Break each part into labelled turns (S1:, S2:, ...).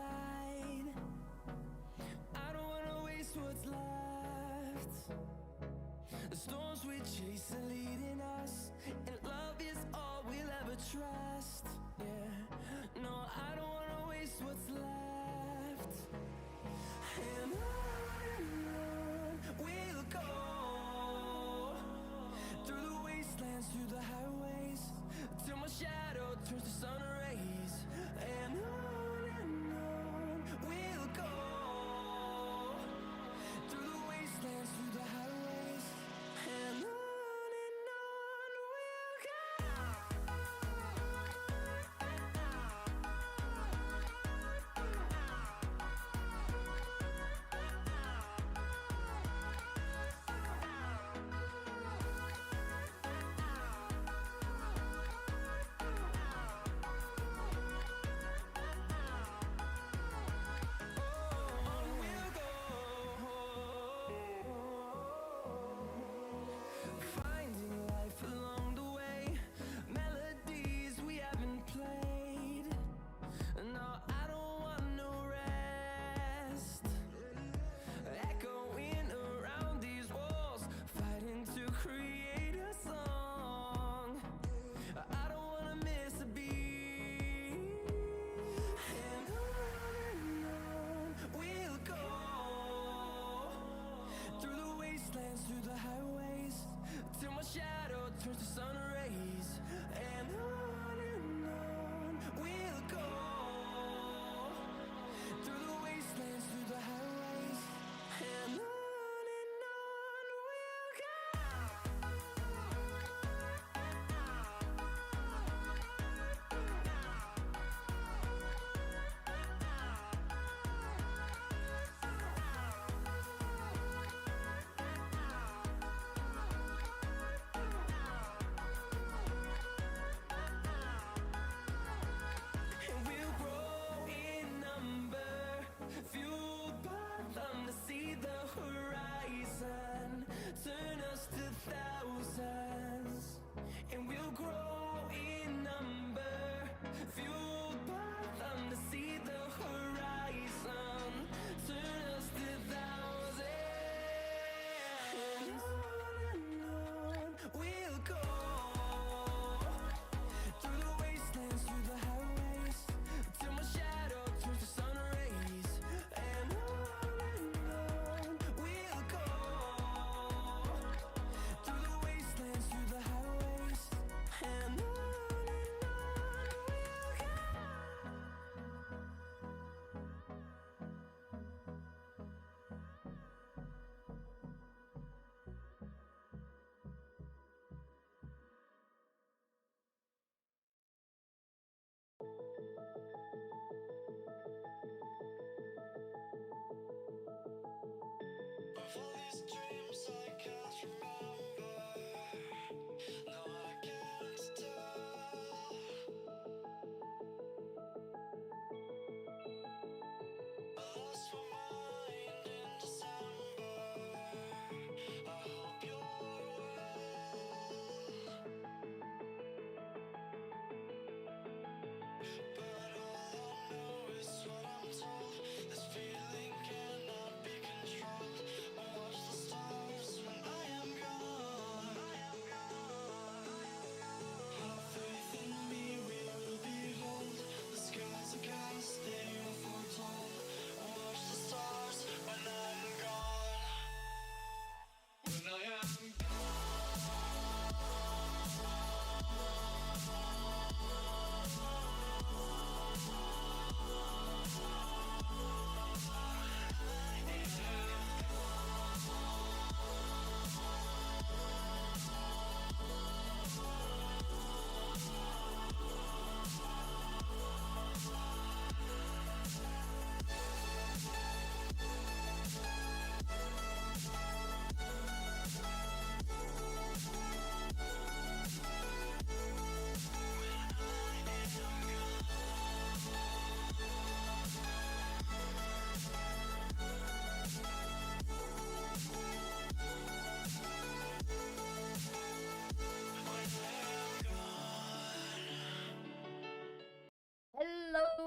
S1: inside. I don't wanna waste what's left. The storms we chase are leading us, and love is all we'll ever trust. Yeah, no, I don't wanna waste what's left. And on we'll go, through the wastelands, through the highways, till my shadow turns to sun rays. And on we'll go, through the wastelands, through the highways, and on we'll go.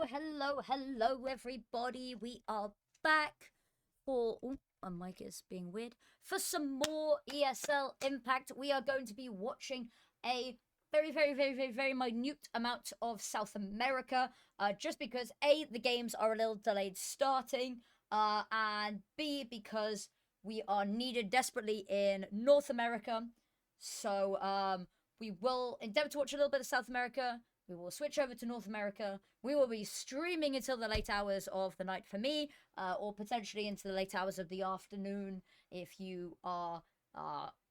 S2: hello, everybody. We are back for... Oh, my mic is being weird. For some more ESL Impact, we are going to be watching a very minute amount of South America. Just because, A, the games are a little delayed starting, and B, because we are needed desperately in North America. So, we will endeavor to watch a little bit of South America. We will switch over to North America. We will be streaming until the late hours of the night for me, or potentially into the late hours of the afternoon if you are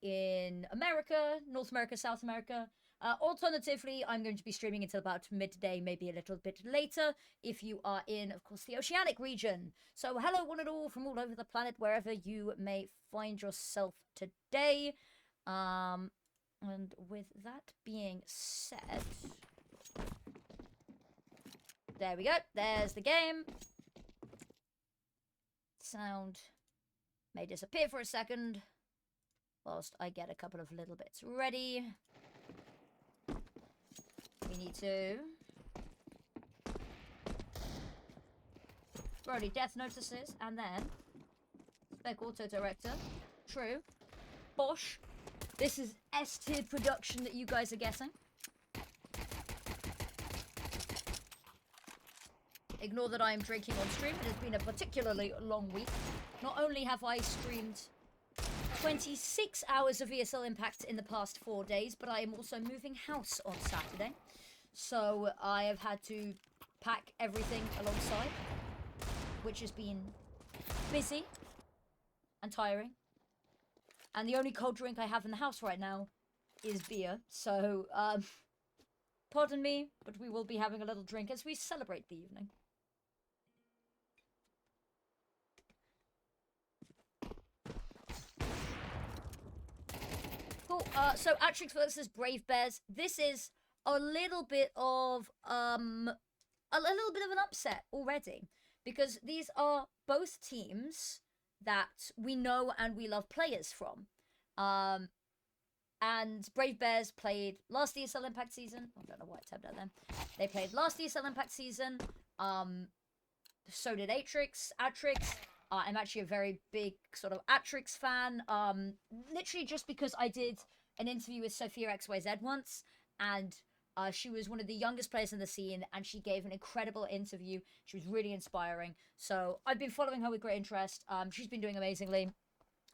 S2: in America, North America, South America. Alternatively, I'm going to be streaming until about midday, maybe a little bit later, if you are in, of course, the Oceanic region. So hello one and all from all over the planet, wherever you may find yourself today. And with that being said... There we go. There's the game. Sound may disappear for a second whilst I get a couple of little bits ready. We need to... Brody death notices, and then... Spec Auto Director. True. Bosch. This is S-tier production that you guys are getting. Ignore that I am drinking on stream. It has been a particularly long week. Not only have I streamed 26 hours of ESL Impact in the past 4 days, but I am also moving house on Saturday. So I have had to pack everything alongside, which has been busy and tiring. And the only cold drink I have in the house right now is beer. So, pardon me, but we will be having a little drink as we celebrate the evening. Cool. So Atrix versus Brave Bears. This is a little bit of an upset already, because these are both teams that we know and we love players from. And Brave Bears played last ESL Impact season. I don't know why I tabbed out then. They played last ESL Impact season. So did Atrix. I'm actually a very big sort of Atrix fan. Literally just because I did an interview with Sophia XYZ once, and she was one of the youngest players in the scene, and she gave an incredible interview. She was really inspiring. So I've been following her with great interest. She's been doing amazingly.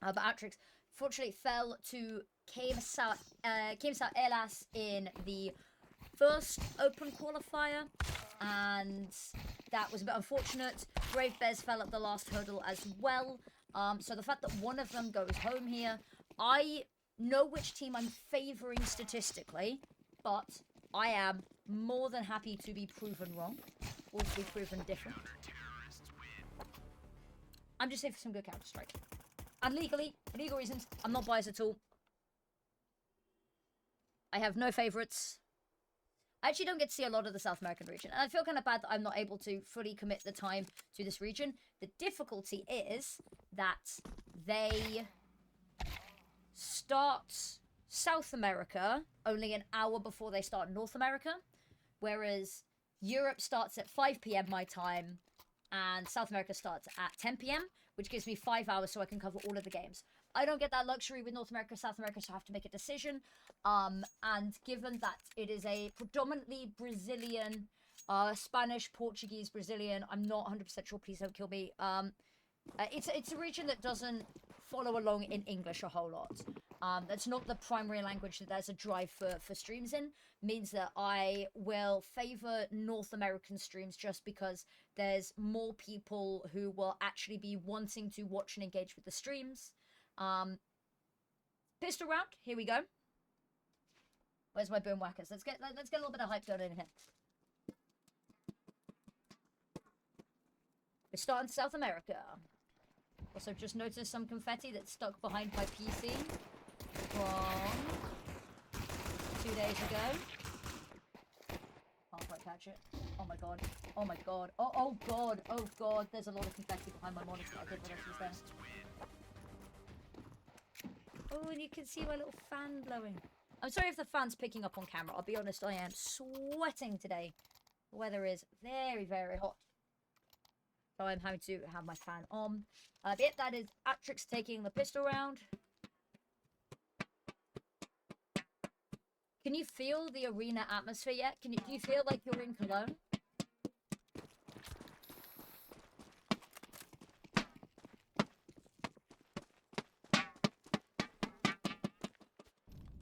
S2: But Atrix, fortunately, fell to Keimsa Elas in the first open qualifier, and that was a bit unfortunate. Brave Bears fell at the last hurdle as well. So the fact that one of them goes home here, I know which team I'm favouring statistically, but I am more than happy to be proven wrong, or to be proven different. I'm just here for some good Counter-Strike. And legally, for legal reasons, I'm not biased at all. I have no favourites. I actually don't get to see a lot of the South American region, and I feel kind of bad that I'm not able to fully commit the time to this region. The difficulty is that they start South America only an hour before they start North America, whereas Europe starts at 5 p.m. my time, and South America starts at 10 p.m., which gives me 5 hours so I can cover all of the games. I don't get that luxury with North America, South America, so I have to make a decision. And given that it is a predominantly Brazilian, Spanish, Portuguese, Brazilian, I'm not 100% sure, please don't kill me. It's a region that doesn't follow along in English a whole lot. That's not the primary language that there's a drive for streams in. Means that I will favour North American streams just because there's more people who will actually be wanting to watch and engage with the streams. Pistol round, here we go. Where's my boom whackers? Let's get a little bit of hype going in here. We're starting South America. Also just noticed some confetti that's stuck behind my PC from 2 days ago. Can't quite catch it. Oh my god. Oh my god. Oh god. Oh god. There's a lot of confetti behind my monitor. I didn't realize it was there. Oh, and you can see my little fan blowing. I'm sorry if the fan's picking up on camera. I'll be honest, I am sweating today. The weather is very, very hot. So I'm having to have my fan on. Yep, that is Atrix taking the pistol round. Can you feel the arena atmosphere yet? Do you feel like you're in Cologne?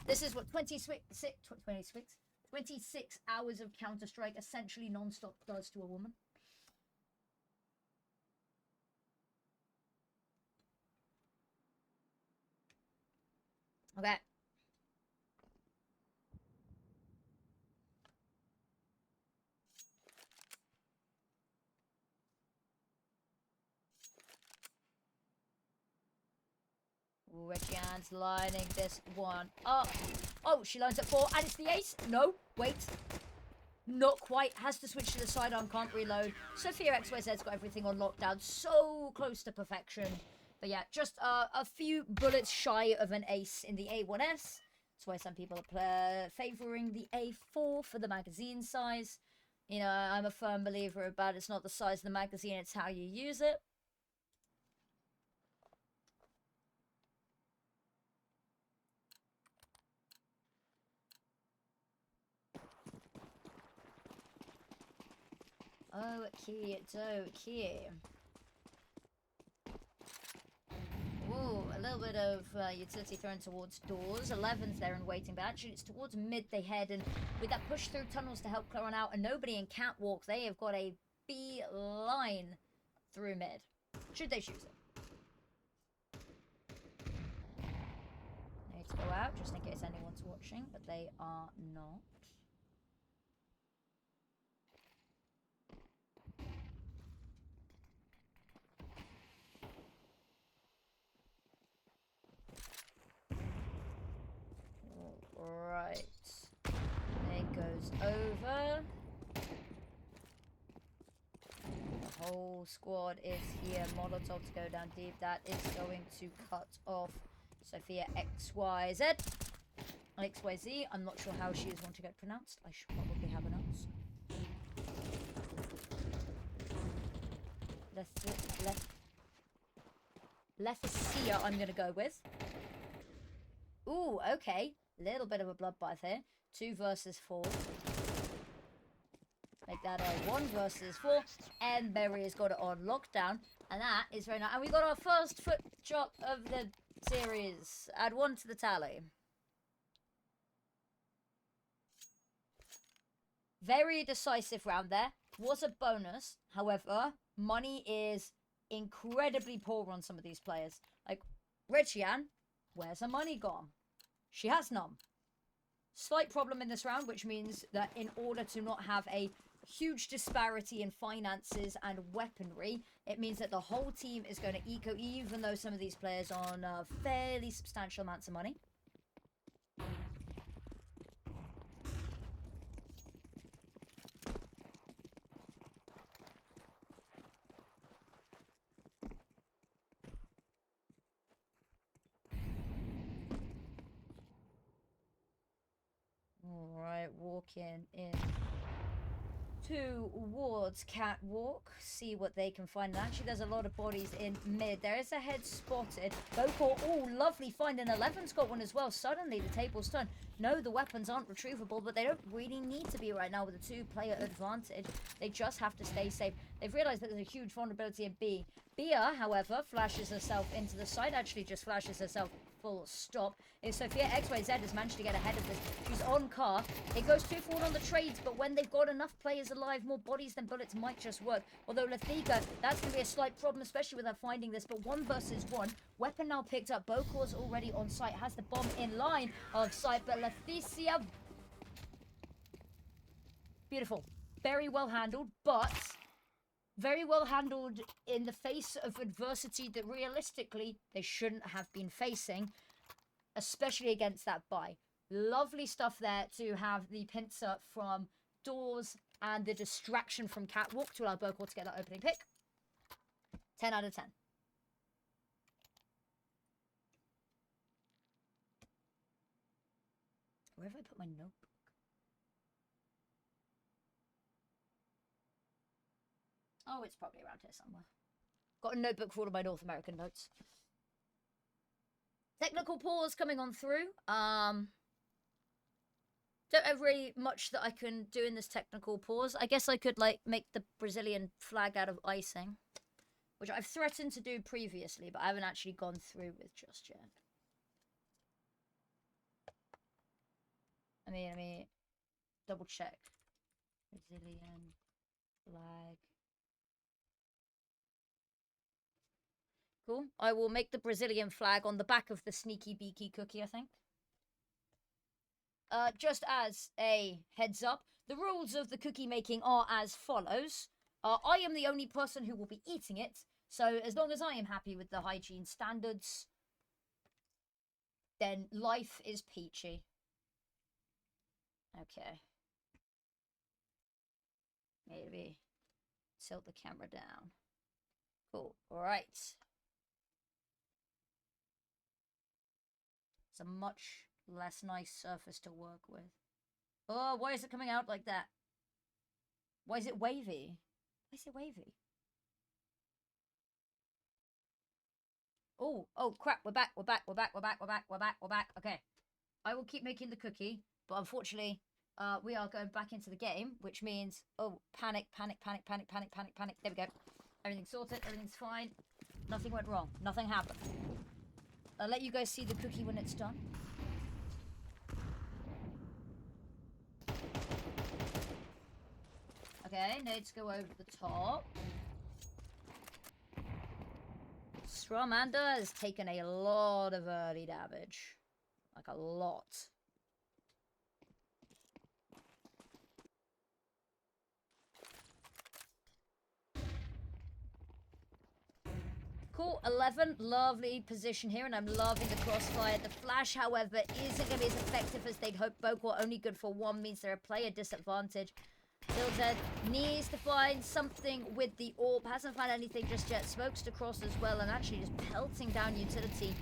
S2: This is what 26 hours of Counter-Strike essentially non-stop does to a woman. Okay. Regian's lining this one up. Oh, she lines up 4, and it's the ace. No, wait. Not quite. Has to switch to the sidearm, can't reload. Sophia XYZ's got everything on lockdown. So close to perfection. But yeah, just a few bullets shy of an ace in the A1S. That's why some people are favouring the A4 for the magazine size. You know, I'm a firm believer about it's not the size of the magazine, it's how you use it. Okay, it's okay. Ooh, a little bit of utility thrown towards doors. 11's there and waiting, but actually it's towards mid they head, and with that push through tunnels to help clear on out and nobody in catwalk, they have got a B line through mid. Should they choose it? Need to go out just in case anyone's watching, but they are not. Right. It goes over. The whole squad is here. Molotov to go down deep. That is going to cut off Sophia XYZ. XYZ. I'm not sure how she is going to get pronounced. I should probably have a notes. Lethesia, I'm going to go with. Ooh, okay. Little bit of a bloodbath here. 2 versus 4. Make that a 1 versus 4. And Berry has got it on lockdown. And that is very nice. And we got our first foot shot of the series. Add 1 to the tally. Very decisive round there. Was a bonus. However, money is incredibly poor on some of these players. Like, Regian, where's her money gone? She has none. Slight problem in this round, which means that in order to not have a huge disparity in finances and weaponry, it means that the whole team is going to eco, even though some of these players are on fairly substantial amounts of money. Alright, walking in towards catwalk, see what they can find. And actually, there's a lot of bodies in mid. There is a head spotted. Boko, oh, lovely find. And 11's got one as well. Suddenly, the table's turned. No, the weapons aren't retrievable, but they don't really need to be right now with a 2-player advantage. They just have to stay safe. They've realized that there's a huge vulnerability in B. Bia, however, flashes herself into the side. Actually, just flashes herself full stop. If Sophia XYZ has managed to get ahead of this, she's on car. It goes too forward on the trades, but when they've got enough players alive, more bodies than bullets might just work. Although Lethiga, that's going to be a slight problem, especially with her finding this. But 1 versus 1. Weapon now picked up. Bokor's already on site. Has the bomb in line of sight, but Leticia... Beautiful. Very well handled, but... very well handled in the face of adversity that realistically they shouldn't have been facing, especially against that buy. Lovely stuff there to have the pincer from doors and the distraction from catwalk to allow Bokor to get that opening pick. 10 out of 10. Where have I put my notebook? Oh, it's probably around here somewhere. Got a notebook for all of my North American notes. Technical pause coming on through. Don't have really much that I can do in this technical pause. I guess I could, like, make the Brazilian flag out of icing. Which I've threatened to do previously, but I haven't actually gone through with just yet. Let me double check. Brazilian flag. Cool. I will make the Brazilian flag on the back of the sneaky beaky cookie, I think. Just as a heads up, the rules of the cookie making are as follows. I am the only person who will be eating it, so as long as I am happy with the hygiene standards, then life is peachy. Okay. Maybe tilt the camera down. Cool. Alright. It's a much less nice surface to work with. Oh, why is it coming out like that? Why is it wavy? Why is it wavy? Oh crap, we're back. Okay. I will keep making the cookie, but unfortunately, we are going back into the game, which means, oh, panic. There we go. Everything's sorted, everything's fine. Nothing went wrong. Nothing happened. I'll let you guys see the cookie when it's done. Okay, nades go over the top. Strawmander has taken a lot of early damage. Like a lot. Cool, 11, lovely position here, and I'm loving the crossfire. The flash, however, isn't going to be as effective as they'd hoped. Boko only good for one means they're a player disadvantage. Zed needs to find something with the orb. Hasn't found anything just yet. Smokes to cross as well, and actually just pelting down utility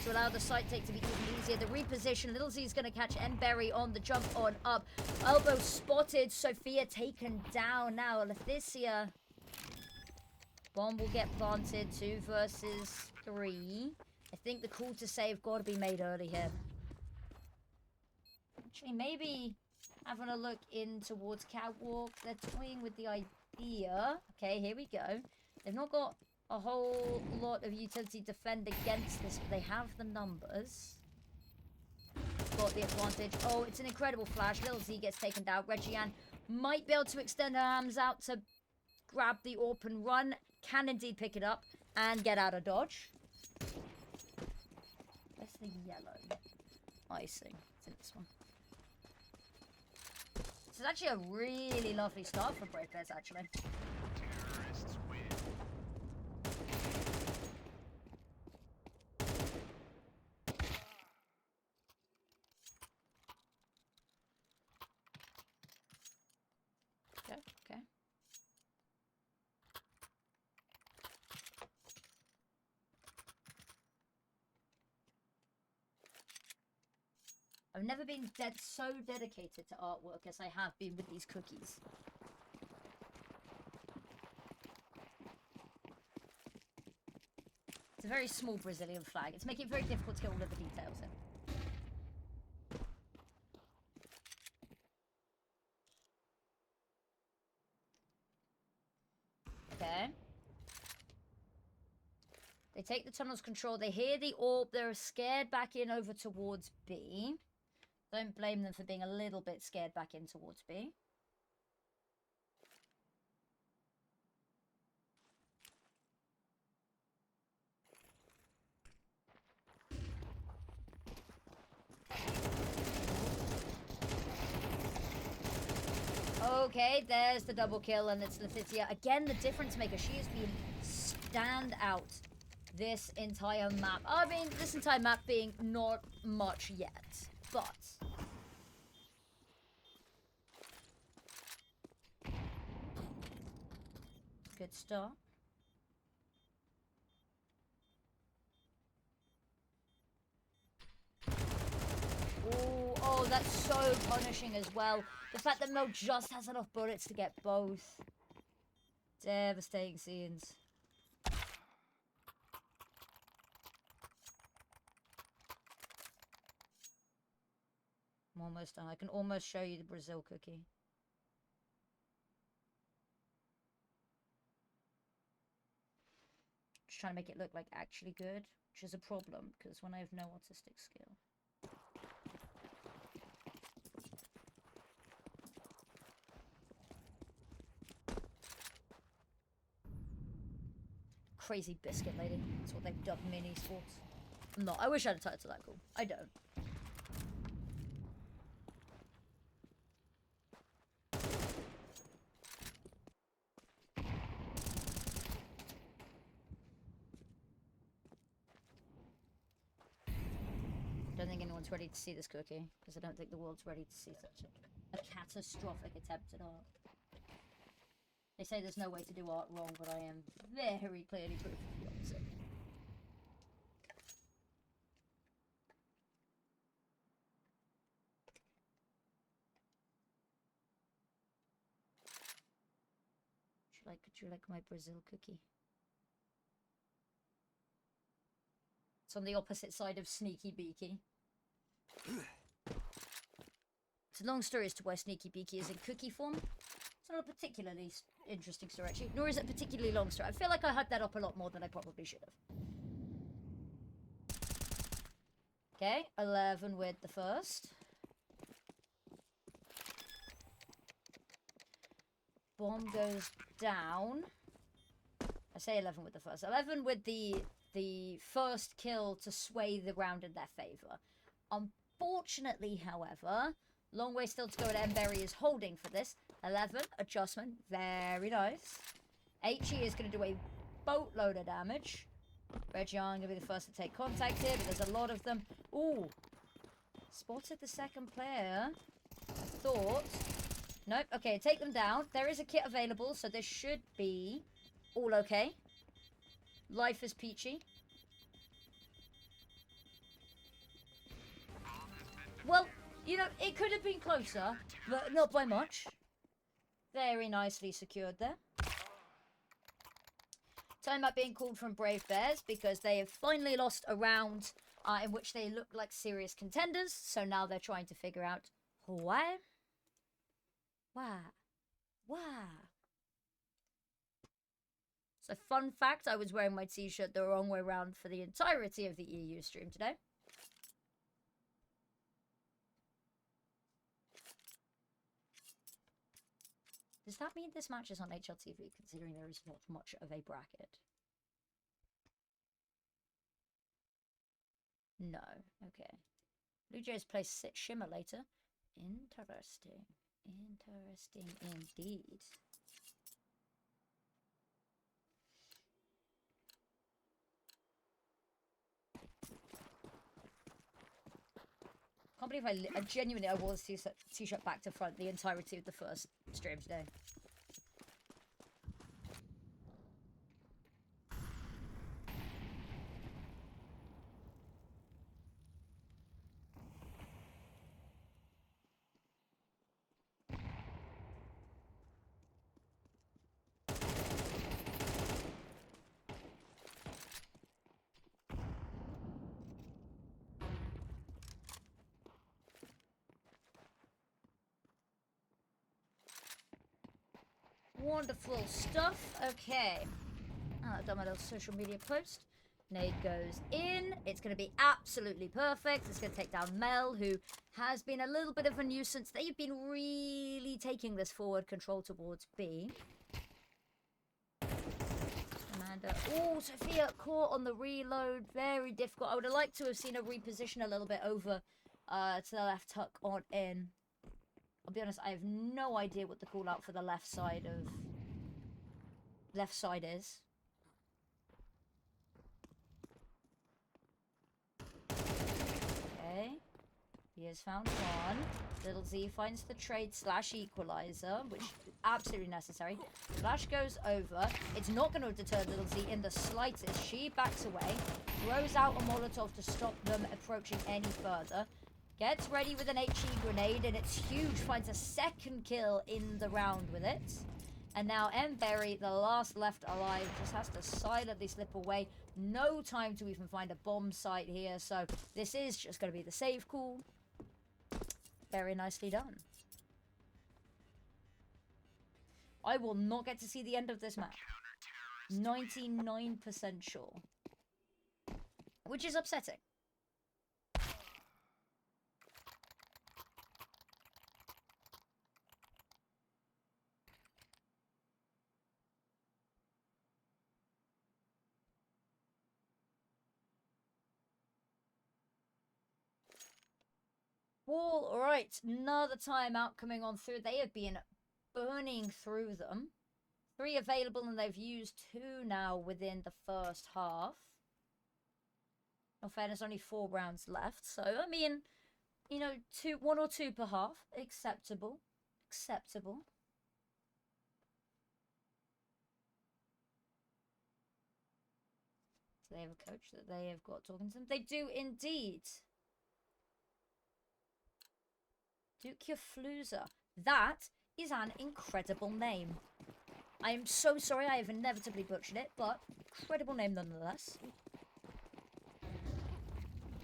S2: to allow the side take to be even easier. The reposition, Little Z is going to catch Emberry on the jump on up. Elbow spotted, Sophia taken down now. Leticia. Bomb will get planted, 2 versus 3. I think the call to save got to be made early here. Actually, maybe having a look in towards Catwalk. They're toying with the idea. Okay, here we go. They've not got a whole lot of utility to defend against this, but they have the numbers. Got the advantage. Oh, it's an incredible flash. Little Z gets taken down. Reggiane might be able to extend her arms out to grab the AWP and run. Can indeed pick it up and get out of dodge. Where's the yellow icing? It's in this one. This is actually a really lovely start for Brave Bears, actually.
S3: Terrorists win.
S2: Okay. I've never been so dedicated to artwork as I have been with these cookies. It's a very small Brazilian flag. It's making it very difficult to get all of the details in. Okay. They take the tunnel's control. They hear the AWP. They're scared back in over towards B. Don't blame them for being a little bit scared back in towards B. Okay, there's the double kill, and it's Leticia. Again, the difference maker. She has been stand out this entire map. I mean, this entire map being not much yet, but good start. Ooh, oh, that's so punishing as well. The fact that Mo just has enough bullets to get both. Devastating scenes. I'm almost done. I can almost show you the Brazil cookie. Just trying to make it look like actually good, which is a problem because when I have no artistic skill. Crazy biscuit lady. That's what they've dubbed mini sports. I'm not. I wish I had a title that cool. I don't. Don't think anyone's ready to see this cookie because I don't think the world's ready to see such a catastrophic attempt at art. They say there's no way to do art wrong, but I am very clearly proof of the opposite. Could you like my Brazil cookie? It's on the opposite side of Sneaky Beaky. It's a long story as to why Sneaky Beaky is in cookie form. It's not a particularly interesting story, actually. Nor is it a particularly long story. I feel like I hyped that up a lot more than I probably should have. Okay, 11 with the first. Bomb goes down. I say 11 with the first. 11 with the first kill to sway the round in their favour. Unfortunately, however, long way still to go, and Emberry is holding for this. 11, adjustment, very nice. HE is going to do a boatload of damage. Reggion going to be the first to take contact here, but there's a lot of them. Ooh, spotted the second player. I thought. Nope, okay, take them down. There is a kit available, so this should be all okay. Life is peachy. Well, you know, it could have been closer, but not by much. Very nicely secured there. Timeout being called from Brave Bears because they have finally lost a round in which they look like serious contenders. So now they're trying to figure out why. Why? So fun fact, I was wearing my t-shirt the wrong way around for the entirety of the EU stream today. Does that mean this match is on HLTV, considering there is not much of a bracket? No. Okay. Blue Jays play Shimmer later. Interesting. Interesting indeed. Can't believe I genuinely wore this t-shirt back to front the entirety of the first stream today. Wonderful stuff. Okay. I've done my little social media post. Nade goes in. It's going to be absolutely perfect. It's going to take down Mel, who has been a little bit of a nuisance. They've been really taking this forward control towards B. Amanda. Oh, Sophia caught on the reload. Very difficult. I would have liked to have seen her reposition a little bit over to the left tuck on in. I'll be honest, I have no idea what the call out for the left side is. Okay. He has found one. Little Z finds the trade / equalizer, which is absolutely necessary. Flash goes over. It's not going to deter Little Z in the slightest. She backs away, throws out a Molotov to stop them approaching any further. Gets ready with an HE grenade, and it's huge. Finds a second kill in the round with it. And now Emberry, the last left alive, just has to silently slip away. No time to even find a bomb site here. So this is just going to be the save call. Very nicely done. I will not get to see the end of this match. 99% sure. Which is upsetting. Wall, alright, another timeout coming on through. They have been burning through them. 3 available and they've used 2 now within the first half. In fairness, only 4 rounds left. So, I mean, you know, 1 or 2 per half. Acceptable. Acceptable. So they have a coach that they have got talking to them. They do indeed. Duke Fluza. That is an incredible name. I am so sorry I have inevitably butchered it, but incredible name nonetheless.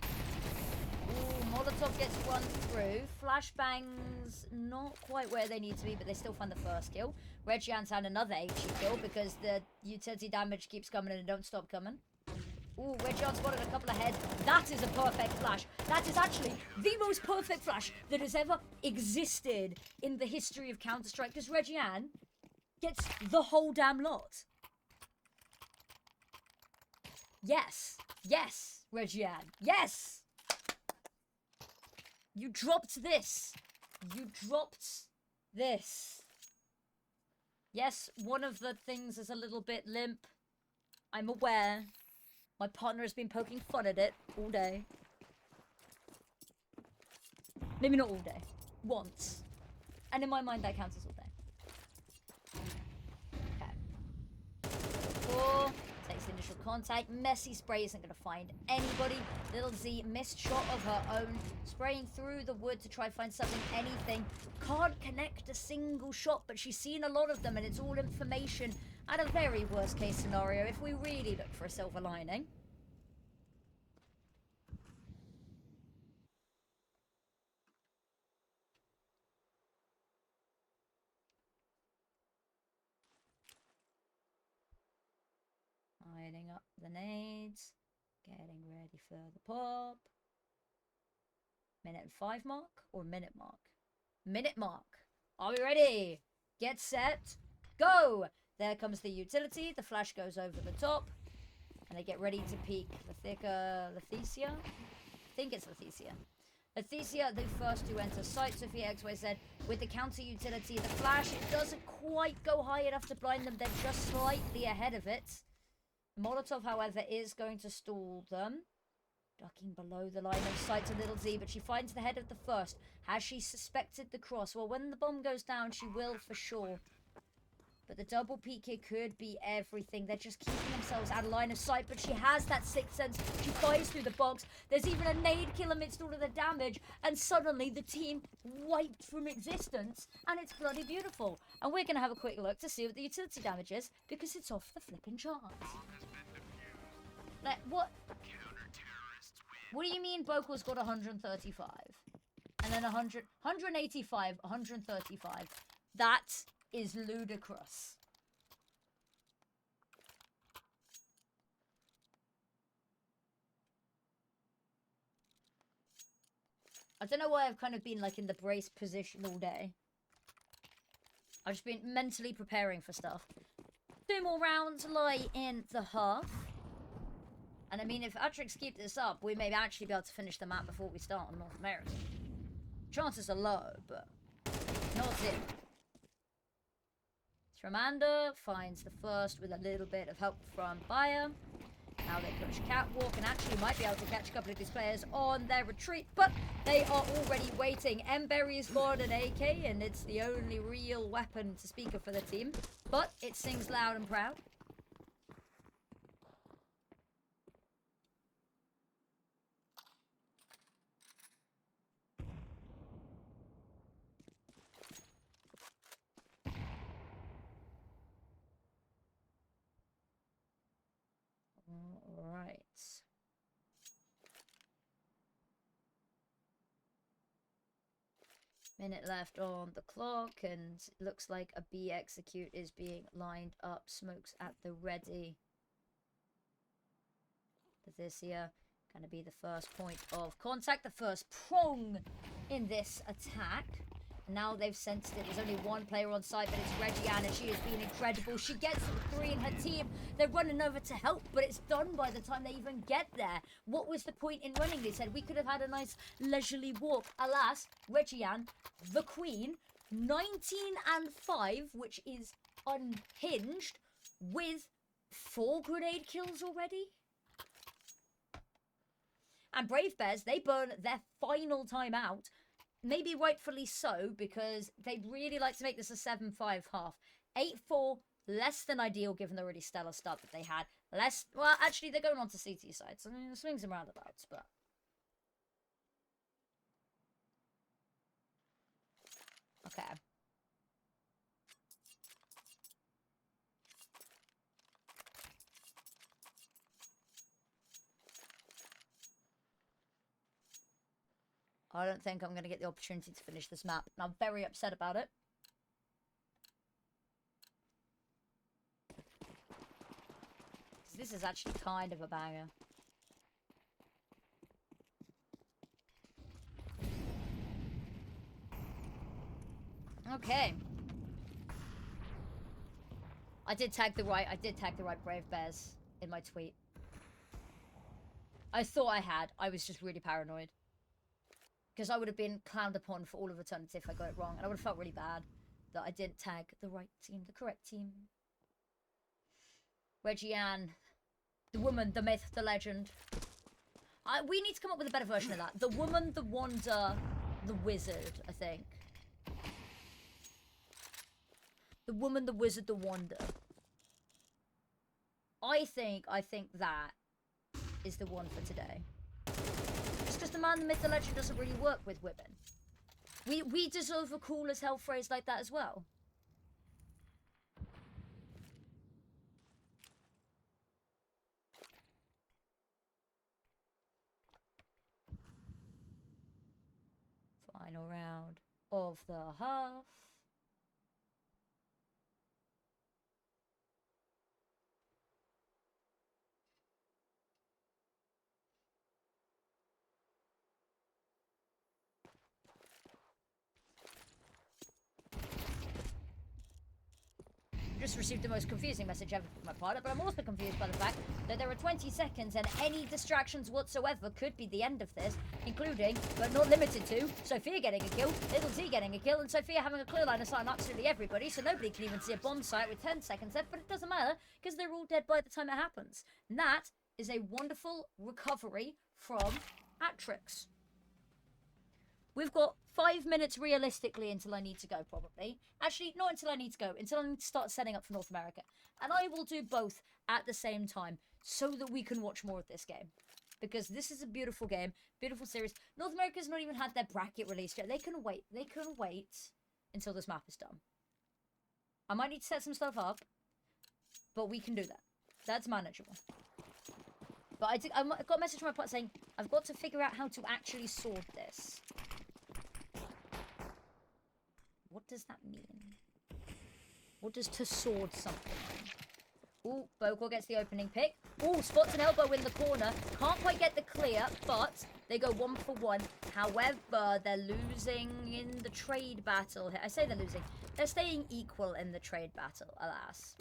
S2: Ooh, Molotov gets one through. Flashbangs not quite where they need to be, but they still find the first kill. Regian's had another HE kill because the utility damage keeps coming and it don't stop coming. Ooh, Regian spotted a couple of heads. That is a perfect flash. That is actually the most perfect flash that has ever existed in the history of Counter-Strike, because Regian gets the whole damn lot. Yes. Yes, Regian. Yes! You dropped this. You dropped this. Yes, one of the things is a little bit limp. I'm aware. My partner has been poking fun at it all day. Maybe not all day. Once. And in my mind, that counts as all day. Okay. 4. Takes the initial contact. Messy spray isn't going to find anybody. Little Z, missed shot of her own. Spraying through the wood to try and find something, anything. Can't connect a single shot, but she's seen a lot of them, and it's all information. At a very worst case scenario, if we really look for a silver lining. Lining up the nades. Getting ready for the pop. Minute and 5 mark or minute mark? Minute mark. Are we ready? Get set. Go! There comes the utility. The flash goes over the top. And they get ready to peek Leticia. I think it's Leticia. Leticia, the first to enter site. Sophia XYZ with the counter utility. The flash, it doesn't quite go high enough to blind them. They're just slightly ahead of it. Molotov, however, is going to stall them. Ducking below the line of sight to Little Z, but she finds the head of the first. Has she suspected the cross? Well, when the bomb goes down, she will for sure. But the double peek here could be everything. They're just keeping themselves out of line of sight, but she has that sixth sense. She fires through the box. There's even a nade kill amidst all of the damage, and suddenly the team wiped from existence, and it's bloody beautiful. And we're going to have a quick look to see what the utility damage is, because it's off the flipping charts. Like, what? What do you mean Bokel's got 135? And then 100, 185, 135. That is ludicrous. I don't know why I've kind of been like in the brace position all day. I've just been mentally preparing for stuff. 2 more rounds lie in the half. And I mean, if Atrix keep this up, we may actually be able to finish the map before we start on North America. Chances are low, but not zero. Tramander finds the first with a little bit of help from Bayer. Now they push Catwalk and actually might be able to catch a couple of these players on their retreat, but they are already waiting. Emberry's got an AK, and it's the only real weapon to speak of for the team, but it sings loud and proud. Minute left on the clock, and looks like a B execute is being lined up. Smokes at the ready. This here going to be the first point of contact, the first prong in this attack. Now they've sensed it. There's only one player on site, but it's Reggie-Ann, and she has been incredible. She gets the 3 in her team. They're running over to help, but it's done by the time they even get there. What was the point in running? They said we could have had a nice leisurely walk. Alas, Reggie-Ann, the queen, 19-5, which is unhinged, with 4 grenade kills already. And Brave Bears, they burn their final time out. Maybe rightfully so, because they'd really like to make this a 7-5 half. 8-4, less than ideal given the really stellar start that they had. Less, well, actually, they're going on to CT side, so swings and roundabouts, but... Okay. I don't think I'm going to get the opportunity to finish this map, and I'm very upset about it. This is actually kind of a banger. Okay. I did tag the right Brave Bears in my tweet. I thought I had. I was just really paranoid. Because I would have been clowned upon for all of eternity if I got it wrong. And I would have felt really bad that I didn't tag the right team, the correct team. Reggie-Ann, the woman, the myth, the legend. We need to come up with a better version of that. The woman, the wonder, the wizard, I think. The woman, the wizard, the wonder. I think that is the one for today. Because the man, the myth, the legend doesn't really work with women. We deserve a cool as hell phrase like that as well. Final round of the half. Just received the most confusing message ever from my partner, but I'm also confused by the fact that there are 20 seconds and any distractions whatsoever could be the end of this, including, but not limited to, Sophia getting a kill, Little Z getting a kill, and Sophia having a clear line of sight on absolutely everybody, so nobody can even see a bomb site with 10 seconds left, but it doesn't matter, because they're all dead by the time it happens. And that is a wonderful recovery from Atrix. We've got 5 minutes realistically until I need to go, probably. Actually, not until I need to go, until I need to start setting up for North America. And I will do both at the same time, so that we can watch more of this game. Because this is a beautiful game, beautiful series. North America's not even had their bracket released yet. They can wait until this map is done. I might need to set some stuff up, but we can do that. That's manageable. But I got a message from my partner saying, I've got to figure out how to actually sort this. What does that mean? What does to sword something mean? Ooh, Bogor gets the opening pick. Ooh, spots an elbow in the corner. Can't quite get the clear, but they go 1 for 1. However, they're losing in the trade battle. I say they're losing. They're staying equal in the trade battle, alas.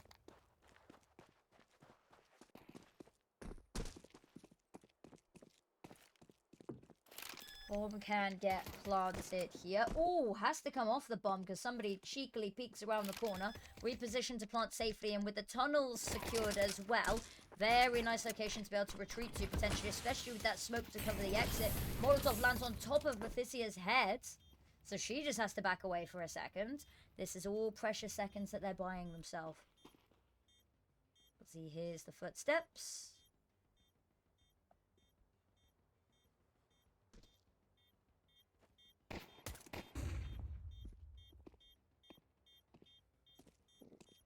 S2: Bomb can get planted here. Oh, has to come off the bomb because somebody cheekily peeks around the corner. Repositioned to plant safely, and with the tunnels secured as well. Very nice location to be able to retreat to, potentially, especially with that smoke to cover the exit. Molotov lands on top of Leticia's head. So she just has to back away for a second. This is all precious seconds that they're buying themselves. Let's see, here's the footsteps.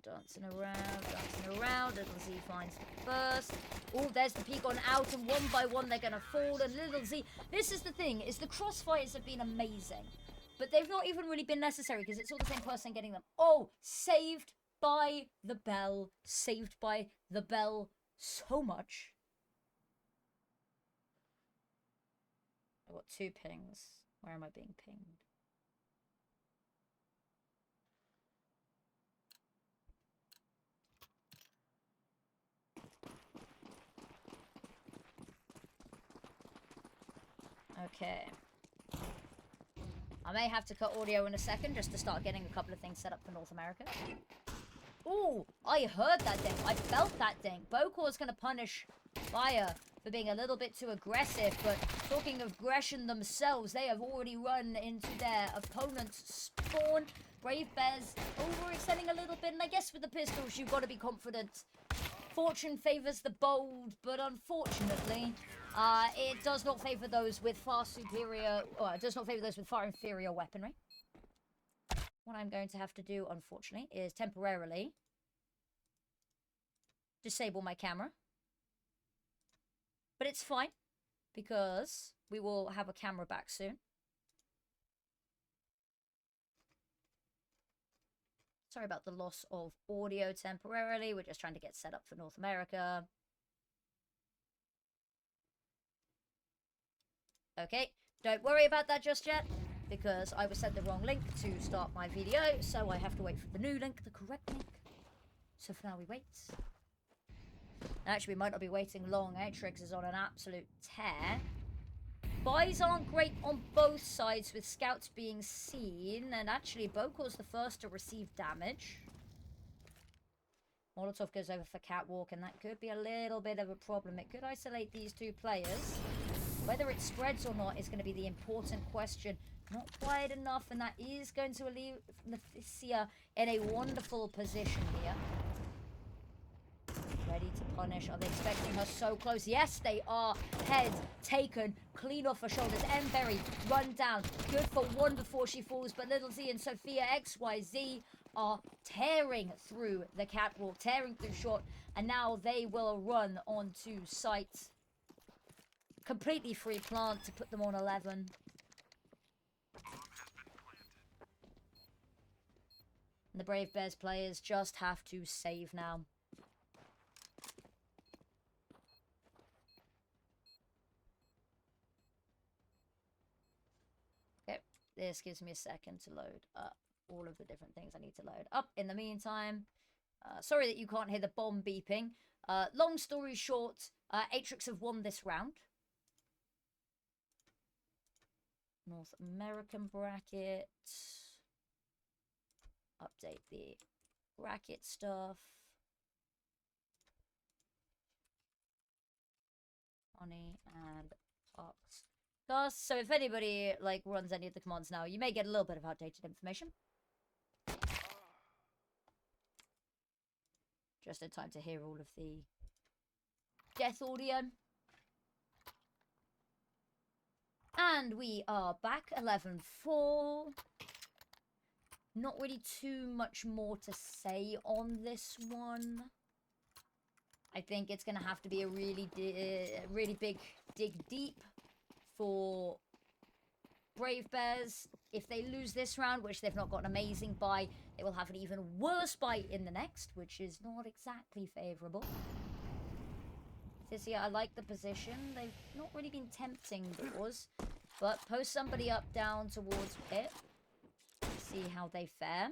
S2: Dancing around. Little Z finds the first. Oh, there's the peek on out, and 1 by 1 they're going to fall. And Little Z, this is the thing, is the crossfires have been amazing. but they've not even really been necessary because it's all the same person getting them. Oh, saved by the bell. Saved by the bell so much. I got 2 pings. Where am I being pinged? Okay. I may have to cut audio in a second just to start getting a couple of things set up for North America. Ooh, I heard that ding. I felt that ding. Bocor's going to punish Fire for being a little bit too aggressive, but talking of aggression themselves, they have already run into their opponent's spawn. Brave Bears overextending a little bit, and I guess with the pistols, you've got to be confident. Fortune favors the bold, but unfortunately, it does not favor those with far superior, or it does not favor those with far inferior weaponry. What I'm going to have to do, unfortunately, is temporarily disable my camera. But it's fine, because we will have a camera back soon. Sorry about the loss of audio temporarily. We're just trying to get set up for North America. Okay, don't worry about that just yet, because I was sent the wrong link to start my video, so I have to wait for the new link, the correct link. So for now we wait. Actually, we might not be waiting long. Atrix is on an absolute tear. Buys aren't great on both sides, with scouts being seen, and actually Bocor's the first to receive damage. Molotov goes over for Catwalk, and that could be a little bit of a problem. It could isolate these 2 players. Whether it spreads or not is going to be the important question. Not quite enough, and that is going to leave Nathisia in a wonderful position here. Ready to punish. Are they expecting her so close? Yes, they are. Head taken. Clean off her shoulders. Emberry run down. Good for 1 before she falls. But Little Z and Sophia XYZ are tearing through the catwalk. Tearing through short. And now they will run onto site. Completely free plant to put them on 11. And the Brave Bears players just have to save now. This gives me a second to load up all of the different things I need to load up. In the meantime, sorry that you can't hear the bomb beeping. Long story short, Atrix have won this round. North American bracket. Update the bracket stuff. Honey and Ox. So if anybody like runs any of the commands now, you may get a little bit of outdated information. Just in time to hear all of the death audio. And we are back, 11-4. Not really too much more to say on this one. I think it's going to have to be a really big dig deep for Brave Bears. If they lose this round, which they've not got an amazing buy, they will have an even worse buy in the next, which is not exactly favourable. This year, I like the position. They've not really been tempting doors, but post somebody up down towards Pit. See how they fare.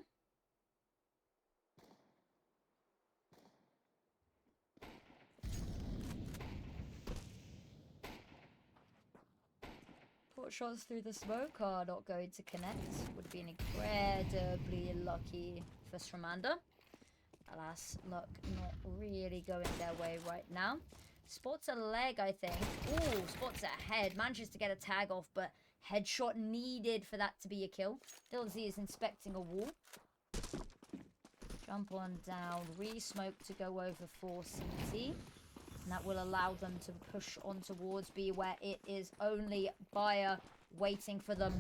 S2: Shots through the smoke are not going to connect. Would be incredibly lucky for Sramander. Alas, luck not really going their way right now. Spots a leg, I think. Ooh, spots a head. Manages to get a tag off, but headshot needed for that to be a kill. Little Z is inspecting a wall. Jump on down. Re-smoke to go over for CT. And that will allow them to push on towards B, where it is only Bayer waiting for them.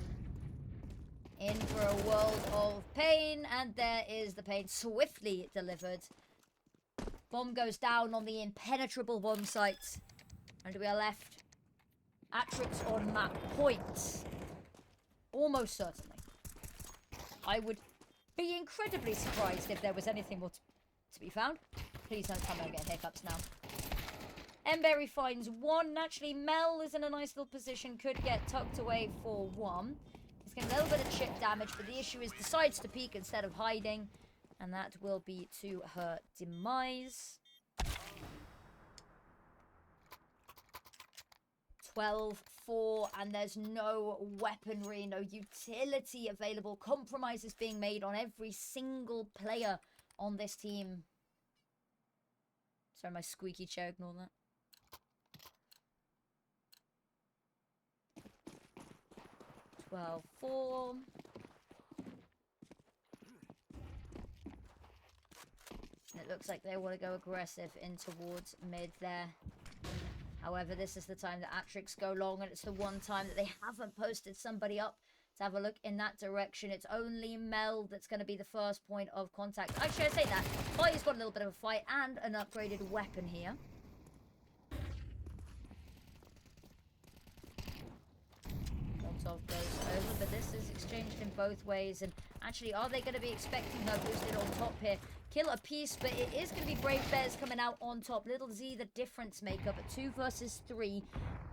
S2: In for a world of pain, and there is the pain swiftly delivered. Bomb goes down on the impenetrable bomb site. And we are left Atrix on map point. Almost certainly. I would be incredibly surprised if there was anything more to be found. Please don't come and get hiccups now. Emberry finds one. Naturally, Mel is in a nice little position. Could get tucked away for one. He's getting a little bit of chip damage, but the issue is decides to peek instead of hiding. And that will be to her demise. 12-4, and there's no weaponry, no utility available. Compromises being made on every single player on this team. Sorry, my squeaky chair, ignore that. Well, 4. It looks like they want to go aggressive in towards mid there. However, this is the time that Atrix go long, and it's the one time that they haven't posted somebody up to have a look in that direction. It's only Mel that's going to be the first point of contact. Actually, I say that. Fire's got a little bit of a fight and an upgraded weapon here. Molotov goes over, but this is exchanged in both ways. And actually, are they going to be expecting her boosted on top here? Kill a piece, but it is going to be Brave Bears coming out on top. Little Z, the difference maker, but 2 versus 3.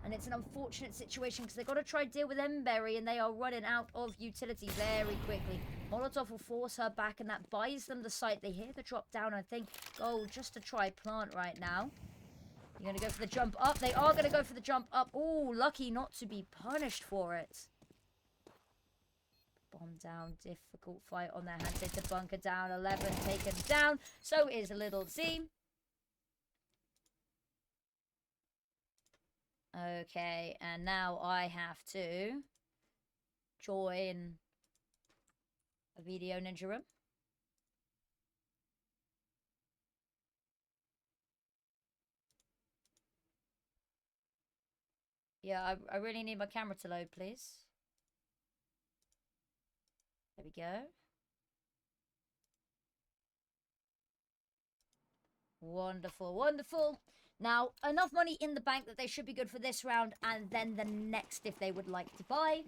S2: And it's an unfortunate situation because they've got to try to deal with Emberry, and they are running out of utility very quickly. Molotov will force her back, and that buys them the site. They hear the drop down, I think. Go just to try plant right now. You're going to go for the jump up. They are going to go for the jump up. Oh, lucky not to be punished for it. Bomb down, difficult fight on their hands. It's a bunker down, 11 taken down. So is Little Z. Okay, and now I have to join a video ninja room. Yeah, I really need my camera to load, please. There we go. Wonderful, wonderful. Now, enough money in the bank that they should be good for this round, and then the next if they would like to buy.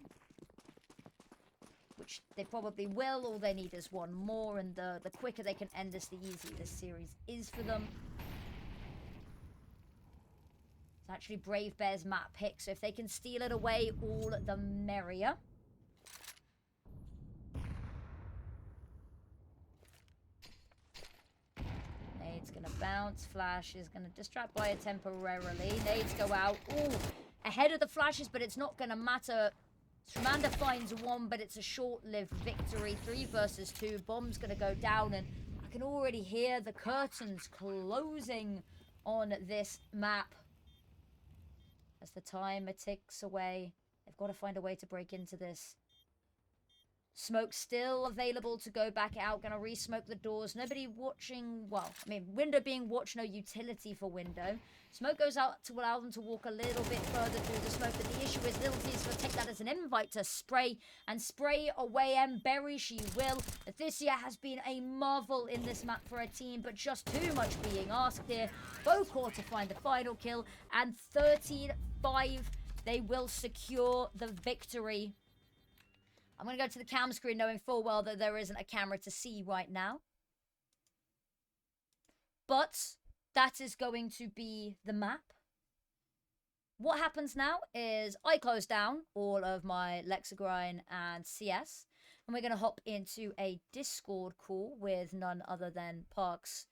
S2: Which they probably will. All they need is one more, and the quicker they can end this, the easier this series is for them. It's actually Brave Bears map pick, so if they can steal it away, all the merrier. Nade's gonna bounce. Flash is gonna distract Buyer temporarily. Nades go out. Ooh, ahead of the flashes, but it's not gonna matter. Shramanda finds one, but it's a short-lived victory. 3 versus 2. Bomb's gonna go down, and I can already hear the curtains closing on this map. As the timer ticks away, they've got to find a way to break into this. Smoke still available to go back out. Gonna re-smoke the doors. Nobody watching. Well, I mean, window being watched. No utility for window. Smoke goes out to allow them to walk a little bit further through the smoke. But the issue is Little T's going to take that as an invite to spray. And spray away Emberry she will. Leticia has been a marvel in this map for a team. But just too much being asked here. Bocor to find the final kill. And 13-5. They will secure the victory. I'm going to go to the cam screen knowing full well that there isn't a camera to see right now. But that is going to be the map. What happens now is I close down all of my Lexigrind and CS. And we're going to hop into a Discord call with none other than Parks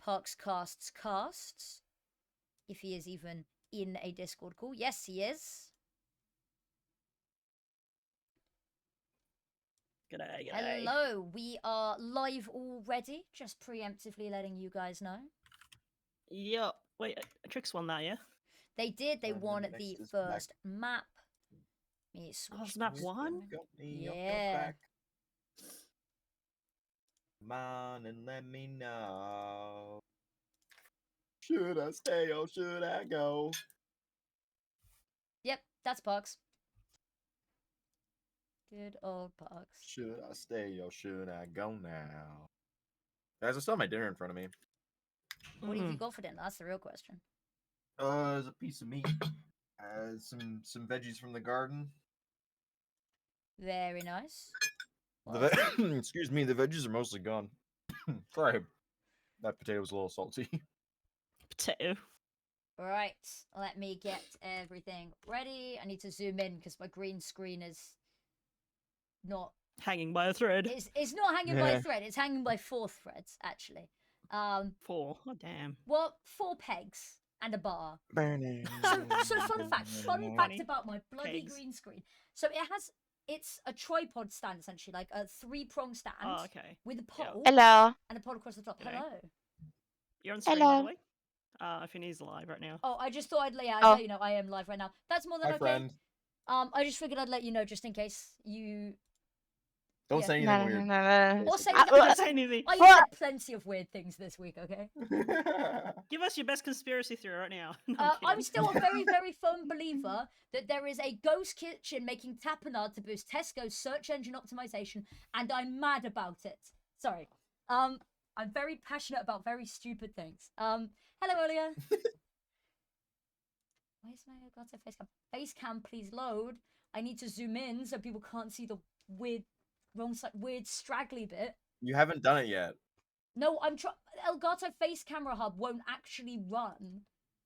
S2: Casts. If he is even in a Discord call. Yes, he is.
S4: G'day, g'day.
S2: Hello, we are live already. Just preemptively letting you guys know.
S4: Yep. Wait, Atrix won that, yeah?
S2: They did. They
S5: And
S2: won
S5: then
S2: the
S5: next is
S2: first map. Me
S4: Oh,
S2: switch
S4: it's map
S2: to-
S4: 1?
S5: Got me off your
S2: Yeah.
S5: back. Come on and let me know. Should I stay or should I go?
S2: Yep, that's Parks. Good old Parks.
S5: Should I stay or should I go now? Guys, I still have my dinner in front of me.
S2: What have you got for dinner? That's the real question.
S5: There's a piece of meat. some veggies from the garden.
S2: Very nice. What?
S5: Excuse me, the veggies are mostly gone. Sorry, that potato was a little salty.
S4: Potato.
S2: Right, let me get everything ready. I need to zoom in because my green screen is not.
S4: Hanging by a thread.
S2: It's not hanging by a thread. It's hanging by 4 threads actually.
S4: 4. Oh damn.
S2: Well, 4 pegs and a bar.
S5: Burning.
S2: So fun fact about my bloody
S4: Pegs.
S2: green screen. So it's a tripod stand essentially, like a 3-prong stand
S4: Oh, okay.
S2: with a pole
S6: Hello.
S2: and a pole across the top.
S4: Okay.
S2: Hello.
S4: You're on screen, by the
S6: Hello.
S4: way? If he needs live right now.
S2: Oh, I just thought I'd let
S6: Oh.
S2: you know I am live right now. That's more than
S5: Hi,
S2: okay.
S5: friend.
S2: I just figured I'd let you know just in case you.
S5: Don't
S2: Yeah.
S5: say
S6: No,
S5: anything
S6: no,
S5: weird.
S6: no, no.
S2: Or say
S6: I-
S4: Don't say anything.
S2: I
S6: What?
S2: said plenty of weird things this week. Okay.
S4: Give us your best conspiracy theory right now. No, I'm
S2: I'm
S4: kidding.
S2: still a very, very firm believer that there is a ghost kitchen making tapenade to boost Tesco's search engine optimization, and I'm mad about it. Sorry. I'm very passionate about very stupid things. Hello, Olia. Where's my Elgato face cam? Face cam, please load. I need to zoom in so people can't see the weird, wrong side, weird straggly bit.
S5: You haven't done it yet.
S2: No, I'm trying. Elgato Face Camera Hub won't actually run.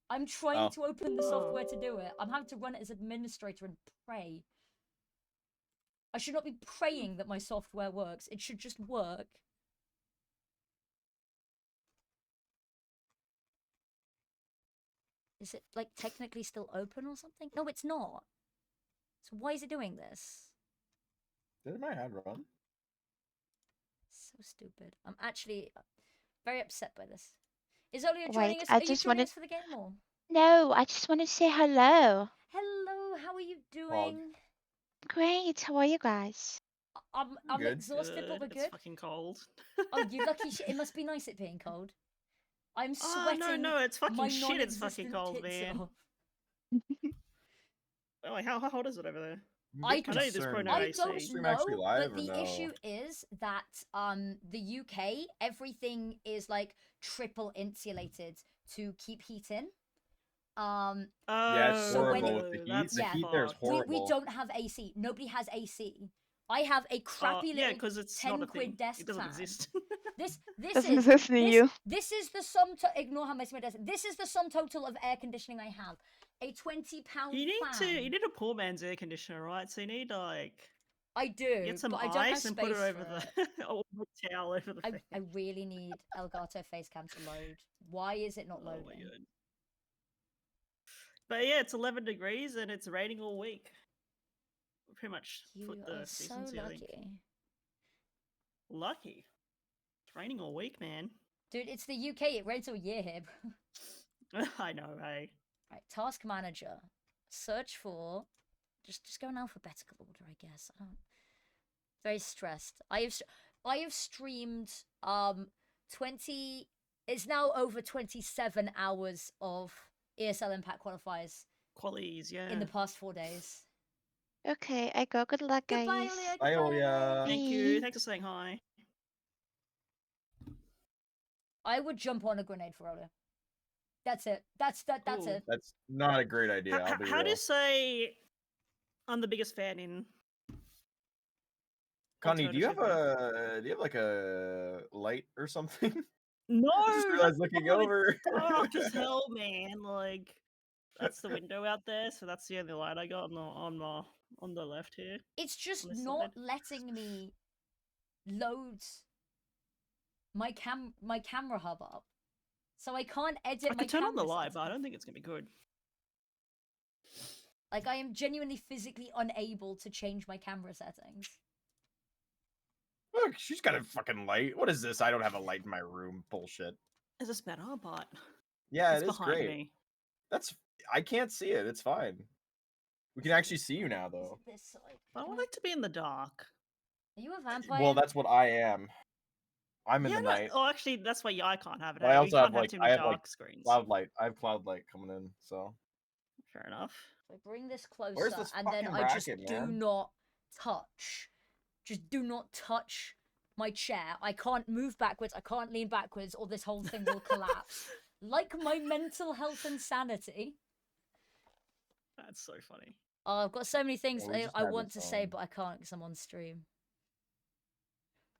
S2: I'm trying to open the software to do it. I'm having to run it as administrator and pray. I should not be praying that my software works. It should just work. Is it like technically still open or something? No, it's not. So why is it doing this?
S5: Did my hand run?
S2: So stupid. I'm actually very upset by this. Is Olia joining
S6: Wait,
S2: us?
S6: I
S2: Are you
S6: just
S2: joining
S6: wanted-
S2: us for the game or?
S6: No, I just want to say hello.
S2: Hello, how are you doing?
S6: Great. How are you guys?
S2: I'm
S5: Good.
S2: exhausted, but we're
S4: It's
S2: good.
S4: fucking cold.
S2: Oh, you lucky shit. It must be nice it being cold. I'm
S4: Oh,
S2: sweating.
S4: no, it's fucking
S2: my
S4: shit. It's fucking
S2: non-existent
S4: cold,
S2: tits
S4: man.
S2: off.
S4: Oh, wait, how hot is it over there?
S2: I
S4: I know this
S5: concerned.
S4: program
S2: I
S4: AC.
S2: don't
S5: Stream
S2: know,
S5: actually live
S2: but
S5: or
S2: the
S5: no?
S2: issue is that the UK, everything is like triple insulated to keep heat in.
S5: Yeah, it's
S2: So when
S5: horrible
S2: it-
S5: with the heat.
S4: that's
S5: The heat there is
S4: fucked.
S5: horrible.
S2: we don't have AC. Nobody has AC. I have a crappy
S4: Yeah,
S2: little
S4: because it's
S2: 10
S4: not a
S2: quid
S4: thing.
S2: desk
S4: It doesn't
S2: fan.
S4: exist.
S2: This
S6: Doesn't
S2: is
S6: exist near you.
S2: this is the sum ignore how much my desk. This is the sum total of air conditioning I have. A £20
S4: You need
S2: fan.
S4: you need a poor man's air conditioner, right? So you need like
S2: I do,
S4: get some
S2: but I don't have
S4: ice
S2: space
S4: and put it over
S2: for it.
S4: the or a towel over the fan.
S2: I really need Elgato Facecam to load. Why is it not
S4: Oh my
S2: loading?
S4: god. But yeah, it's 11 degrees and it's raining all week. Pretty much
S2: You
S4: put the
S2: are so
S4: seasons here, I think.
S2: lucky.
S4: Lucky. It's raining all week, man.
S2: Dude, it's the UK. It rains all year here, bro.
S4: I know, hey.
S2: Right, task manager. Search for. Just go in alphabetical order, I guess. I don't. Very stressed. I have streamed 20. It's now over 27 hours of ESL Impact qualifiers
S4: Qualies, yeah.
S2: in the past 4 days.
S6: Okay, I go. Good luck, guys.
S2: Goodbye, Olia.
S5: Bye,
S2: Goodbye,
S5: Olia.
S4: Thank
S6: Bye.
S4: you. Thanks for saying hi.
S2: I would jump on a grenade for Olia. That's it. That's
S4: Ooh.
S2: it.
S5: That's not a great idea. I'll be
S4: How do
S5: real.
S4: you say I'm the biggest fan in?
S5: Connie, do you have
S4: alternative,
S5: like a light or something?
S4: No,
S5: I just realized looking over.
S4: dark as hell, man. Like that's the window out there, so that's the only light I got on the left here.
S2: It's just
S4: on this
S2: not
S4: side.
S2: letting me load my camera hub up. So I can't edit
S4: I
S2: my
S4: could turn on the
S2: camera
S4: light, but I
S2: settings.
S4: don't think it's gonna be good.
S2: Like I am genuinely physically unable to change my camera settings.
S5: Look, she's got a fucking light. What is this? I don't have a light in my room. Bullshit.
S4: Is this better? But
S5: Yeah,
S4: it's
S5: it is
S4: behind
S5: great.
S4: me.
S5: I can't see it. It's fine. We can actually see you now,
S2: Is
S5: though.
S2: it this side?
S4: But I
S2: Can
S4: would like to be in the dark.
S2: Are you a vampire?
S5: Well, that's what I am. I'm in
S4: Yeah,
S5: the
S4: no,
S5: night.
S4: oh, actually, that's why I can't have it.
S5: But I
S4: You
S5: also
S4: can't
S5: have, like-
S4: too
S5: I
S4: many
S5: have,
S4: dark
S5: like,
S4: screens.
S5: Cloud light. I have cloud light coming in, so.
S4: Fair enough.
S2: So I bring this closer,
S5: Where's this
S2: and then
S5: fucking
S2: I just
S5: bracket,
S2: do
S5: man?
S2: not touch. Just do not touch my chair. I can't move backwards. I can't lean backwards, or this whole thing will collapse. Like my mental health and sanity.
S4: That's so funny.
S2: Oh, I've got so many things
S5: Yeah, we just
S2: I
S5: had
S2: want
S5: this
S2: to say,
S5: on.
S2: but I can't because I'm on stream.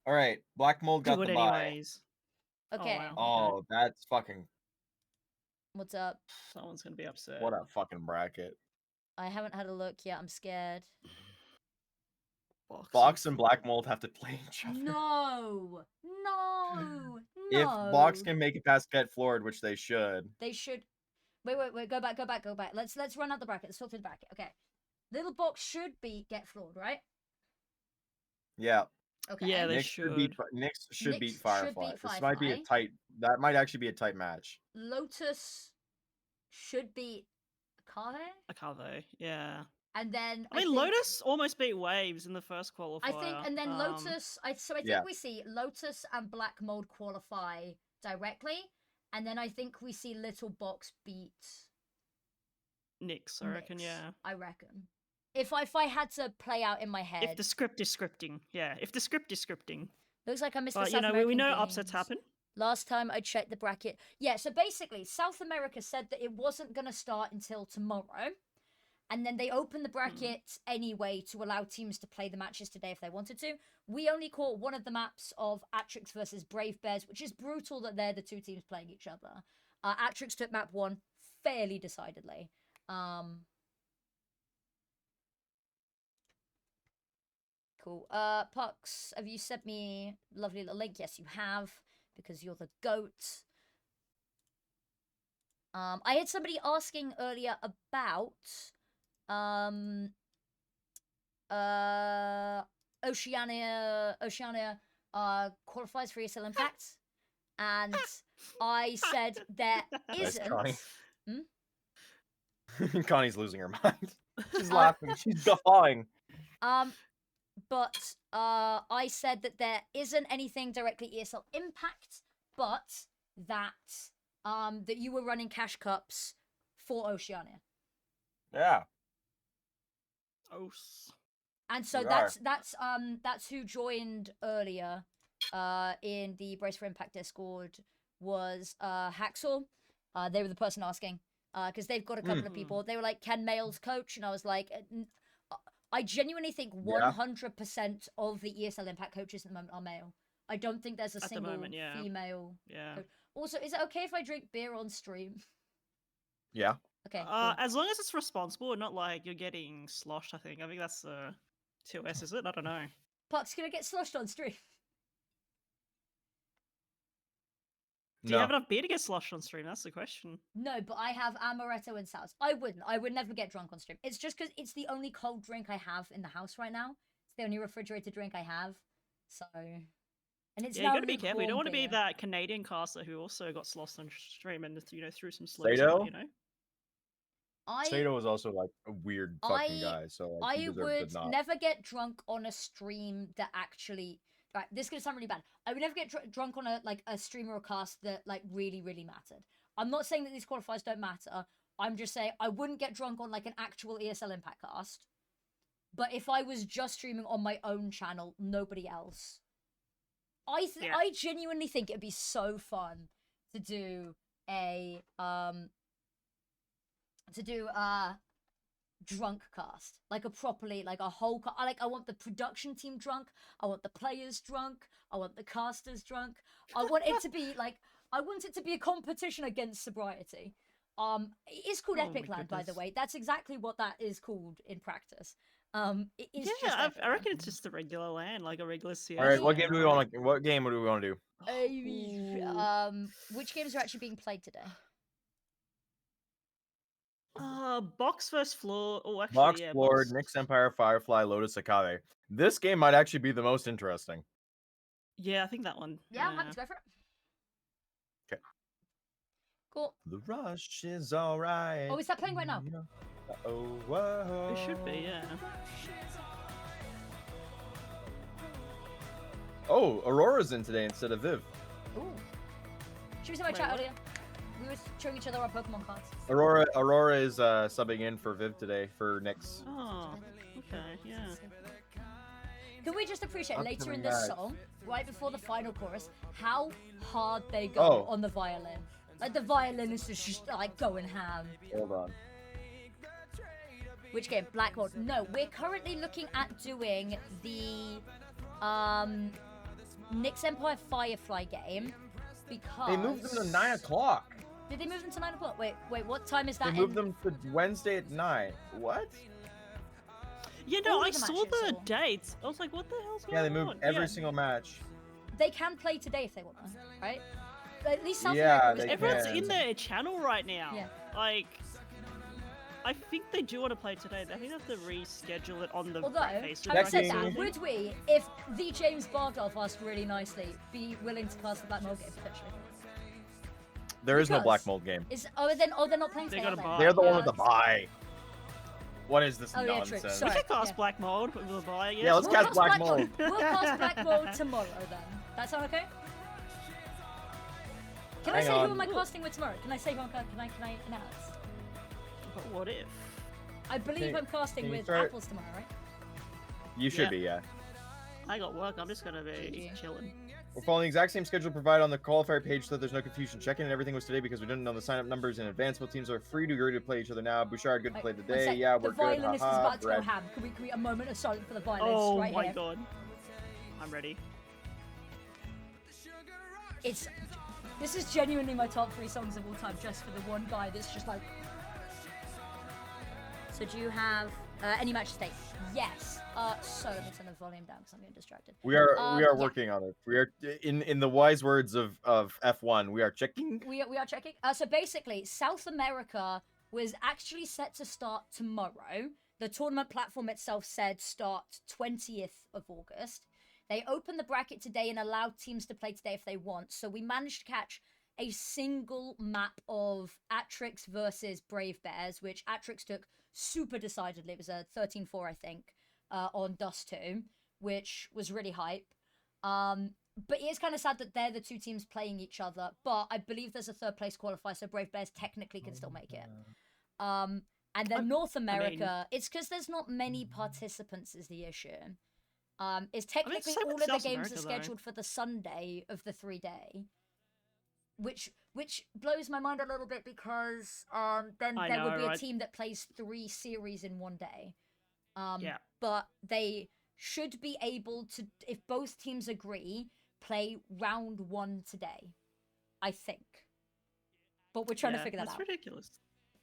S5: All right, Black Mold got
S4: Do it
S5: the bye.
S4: anyways.
S2: Okay.
S4: wow.
S5: Oh, that's fucking
S2: What's up?
S4: Someone's gonna be upset.
S5: what a fucking bracket.
S2: I haven't had a look yet. I'm scared.
S5: Box and Black Mold have to play each other.
S2: No. No.
S5: If
S2: No.
S5: Box can make it past Get Floored, which they should.
S2: They should. Wait. Go back. Let's run out the bracket. Let's talk through the bracket. Okay. Little Box should get floored, right?
S5: Yeah.
S2: Okay.
S4: Yeah, they
S5: Nyx should beat
S4: should.
S5: Nyx should beat
S2: Nyx should
S5: Firefly.
S2: beat
S5: This might be a
S2: Firefly.
S5: tight. That might actually be a tight match.
S2: Lotus should beat Akave.
S4: Akave, yeah.
S2: And then
S4: I mean,
S2: think,
S4: Lotus almost beat Waves in the first qualifier.
S2: I think, and then Lotus. I think
S5: yeah.
S2: we see Lotus and Black Mold qualify directly, and then I think we see Little Box beat
S4: Nyx, I reckon,
S2: Nyx,
S4: yeah.
S2: I reckon. If I had to play out in my head,
S4: If the script is scripting, yeah. If the script is scripting.
S2: looks like I missed the
S4: But
S2: South
S4: we
S2: American
S4: know
S2: games.
S4: upsets happen.
S2: Last time I checked the bracket, yeah. So basically, South America said that it wasn't gonna start until tomorrow. And then they opened the bracket anyway to allow teams to play the matches today if they wanted to. We only caught one of the maps of Atrix versus Brave Bears, which is brutal that they're the two teams playing each other. Atrix took map 1 fairly decidedly. Cool. Pucks, have you sent me a lovely little link? Yes, you have, because you're the GOAT. I had somebody asking earlier about Oceania qualifies for ESL Impact, and I said there isn't.
S5: Connie's losing her mind. She's laughing. She's guffawing.
S2: But I said that there isn't anything directly ESL Impact, but that that you were running cash cups for Oceania.
S5: Yeah.
S2: And so
S5: We
S2: that's who joined earlier in the Brace for Impact Discord was Hacksaw. They were the person asking because they've got a couple of people. They were like, "Can males coach?" And I was like, I genuinely think 100% of the ESL Impact coaches at the moment are male. I don't think there's a single female.
S4: Yeah.
S2: Coach. Also, is it okay if I drink beer on stream?
S5: Yeah.
S2: Okay. Cool.
S4: As long as it's responsible and not like you're getting sloshed, I think that's the TOS, is it? I don't know.
S2: Puck's gonna get sloshed on stream.
S4: Do you have enough beer to get sloshed on stream? That's the question.
S2: No, but I have amaretto and sours. I wouldn't. I would never get drunk on stream. It's just because it's the only cold drink I have in the house right now. It's the only refrigerated drink I have. So, and it's
S4: you gotta be careful. You don't want to be that Canadian caster who also got sloshed on stream and threw some slurs.
S5: Sato?
S2: Sato
S5: was also like a weird fucking guy. So like,
S2: I would never get drunk on a stream that actually. Right, this is gonna sound really bad. I would never get drunk on a stream or a cast that like really mattered. I'm not saying that these qualifiers don't matter. I'm just saying I wouldn't get drunk on like an actual ESL Impact cast. But if I was just streaming on my own channel, nobody else, I genuinely think it'd be so fun to do a drunk cast, like a properly, like a whole I want the production team drunk, I want the players drunk, I want the casters drunk. I want it to be like, I want it to be a competition against sobriety. It is called Epic Land, by the way. That's exactly what that is called in practice. It is just
S4: I reckon it's just the regular land, like a regular CS.
S5: All right, what game do we want to do?
S2: Which games are actually being played today?
S4: Box vs. Floor. Oh, actually,
S5: Box, Floor, Nyx Empire, Firefly, Lotus, Akave. This game might actually be the most interesting.
S4: Yeah, I think that one.
S2: Yeah, I'm happy to go for it.
S5: Okay.
S2: Cool.
S5: The rush is alright.
S2: Oh, is that playing right now?
S5: Oh, whoa.
S4: It should be, yeah.
S5: Oh, Aurora's in today instead of Viv.
S2: Ooh. She was in my chat earlier. We were showing each other our Pokemon cards.
S5: Aurora is subbing in for Viv today for Nyx.
S4: Oh, okay, yeah.
S2: Can we just appreciate
S5: I'm
S2: later in
S5: coming
S2: this
S5: back.
S2: song, right before the final chorus, how hard they go on the violin? Like the violin is just like going ham.
S5: Hold on.
S2: Which game? Black Mold. No, we're currently looking at doing the Nick's Empire Firefly game because
S5: They moved them to 9 o'clock.
S2: Did they move them to 9 o'clock? Wait, what time is
S5: They
S2: that?
S5: moved them to Wednesday at 9. What?
S4: Yeah, no,
S2: All
S4: I
S2: of the
S4: saw
S2: matches,
S4: the
S2: or-
S4: dates. I was like, what the hell's going
S5: Yeah,
S4: on?
S5: they moved every single match.
S2: They can play today if they want to, right? At least South
S5: Yeah,
S2: America was
S5: they
S4: Everyone's
S5: can.
S4: in their channel right now.
S2: Yeah.
S4: Like, I think they do want to play today. I think they have to reschedule it on the
S2: Although,
S4: face
S2: having said
S5: Checking.
S2: that, would we, if the James Bardolph asked really nicely, be willing to cast the Black Mold game potentially?
S5: There is no
S2: Because-
S5: Black Mold game.
S2: They're not playing
S4: They
S2: today,
S4: got
S2: are
S4: a
S2: they?
S4: buy.
S5: They're the one
S2: Yeah,
S5: with the
S2: that's-
S5: buy. What is this
S2: Oh, yeah, true.
S5: nonsense?
S2: Sorry.
S4: We can cast
S2: yeah.
S4: Black Mold with a buy, yes.
S5: Yeah, let's
S2: We'll
S5: cast Black Mold.
S2: We'll cast Black Mold tomorrow then. That sound okay? Can I
S5: Hang
S2: say who
S5: on.
S2: am I casting with tomorrow? Can I say who I'm can I announce?
S4: But what if?
S2: I believe
S5: Can-
S2: I'm casting
S5: can you
S2: with
S5: start-
S2: Apples tomorrow, right?
S5: You should
S4: Yeah.
S5: be, yeah.
S4: I got work. I'm just gonna be
S2: GG.
S4: chilling.
S5: We're following the exact same schedule provided on the qualifier page so that there's no confusion. Check-in and everything was today because we didn't know the sign-up numbers in advance. Both teams are free to agree to play each other now. Bouchard, good to play
S2: One
S5: today.
S2: sec.
S5: Yeah,
S2: the
S5: we're good.
S2: violinist is
S5: Haha,
S2: about to go
S5: Brett.
S2: ham. Can we a moment of silence for the violinist
S4: Oh
S2: right
S4: my
S2: here?
S4: god. I'm ready.
S2: This is genuinely my top 3 songs of all time, just for the one guy that's just like. So do you have any match state? Yes. So let me turn the volume down because I'm getting distracted.
S5: We are
S2: yeah.
S5: working on it. We are in the wise words of F1. We are checking.
S2: We are checking. So basically, South America was actually set to start tomorrow. The tournament platform itself said start 20th of August. They opened the bracket today and allowed teams to play today if they want. So we managed to catch a single map of Atrix versus Brave Bears, which Atrix took super decidedly. It was a 13-4, I think, on Dust 2, which was really hype. But it is kind of sad that they're the two teams playing each other. But I believe there's a third place qualifier, so Brave Bears technically can still make it. And then North America, it's because there's not many participants is the issue. Is technically
S4: same
S2: all
S4: with
S2: of the
S4: South
S2: games
S4: America,
S2: are
S4: though.
S2: scheduled for the Sunday of the 3-day. Which blows my mind a little bit because then
S4: I
S2: there would
S4: know,
S2: be a
S4: right?
S2: team that plays 3 series in one day.
S4: Yeah.
S2: But they should be able to, if both teams agree, play round 1 today. I think. But we're trying to figure that
S4: that's
S2: out.
S4: ridiculous.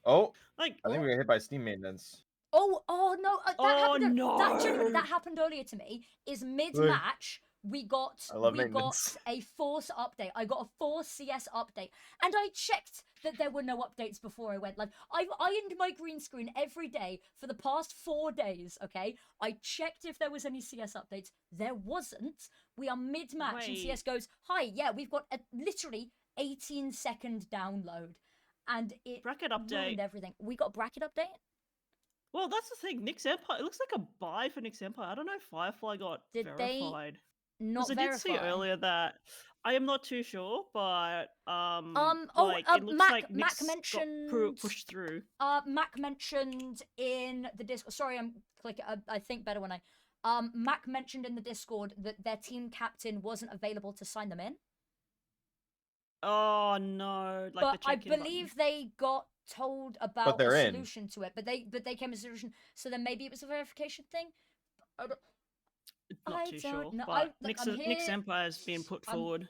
S5: Oh,
S4: Like,
S5: I think we got hit by Steam maintenance.
S2: Oh no! That
S4: Oh,
S2: happened.
S4: no.
S2: That happened earlier to me. Is mid-match we got
S5: I love
S2: we got
S5: maintenance.
S2: a Force update. I got a Force CS update, and I checked that there were no updates before I went live. I've ironed my green screen every day for the past 4 days. Okay, I checked if there was any CS updates. There wasn't. We are mid-match, and
S4: Wait.
S2: CS goes, "Hi, yeah, we've got a literally 18-second download." And it
S4: Bracket
S2: ruined
S4: update.
S2: everything. We got a bracket update.
S4: Well, that's the thing. Nick's Empire. It looks like a buy for Nick's Empire. I don't know if Firefly got
S2: Did they
S4: verified.
S2: not
S4: Because I did see
S2: verify?
S4: earlier that I am not too sure, but
S2: oh,
S4: like it looks
S2: Mac-
S4: like
S2: Mac
S4: Nick's got
S2: mentioned-
S4: pushed through.
S2: Mac mentioned in the Discord. Sorry, I'm clicking. I think better when I. Mac mentioned in the Discord that their team captain wasn't available to sign them in.
S4: Oh no! Like
S2: But
S4: the
S2: I
S4: check-in button.
S2: believe they got told about
S5: they're
S2: a
S5: in.
S2: solution to it. But they came with a solution. So then maybe it was a verification thing. I don't-
S4: Not
S2: I
S4: too
S2: don't
S4: sure.
S2: know.
S4: But
S2: Look,
S4: Nick's
S2: I'm
S4: Nick's
S2: here-
S4: Empire is being put
S2: I'm-
S4: forward.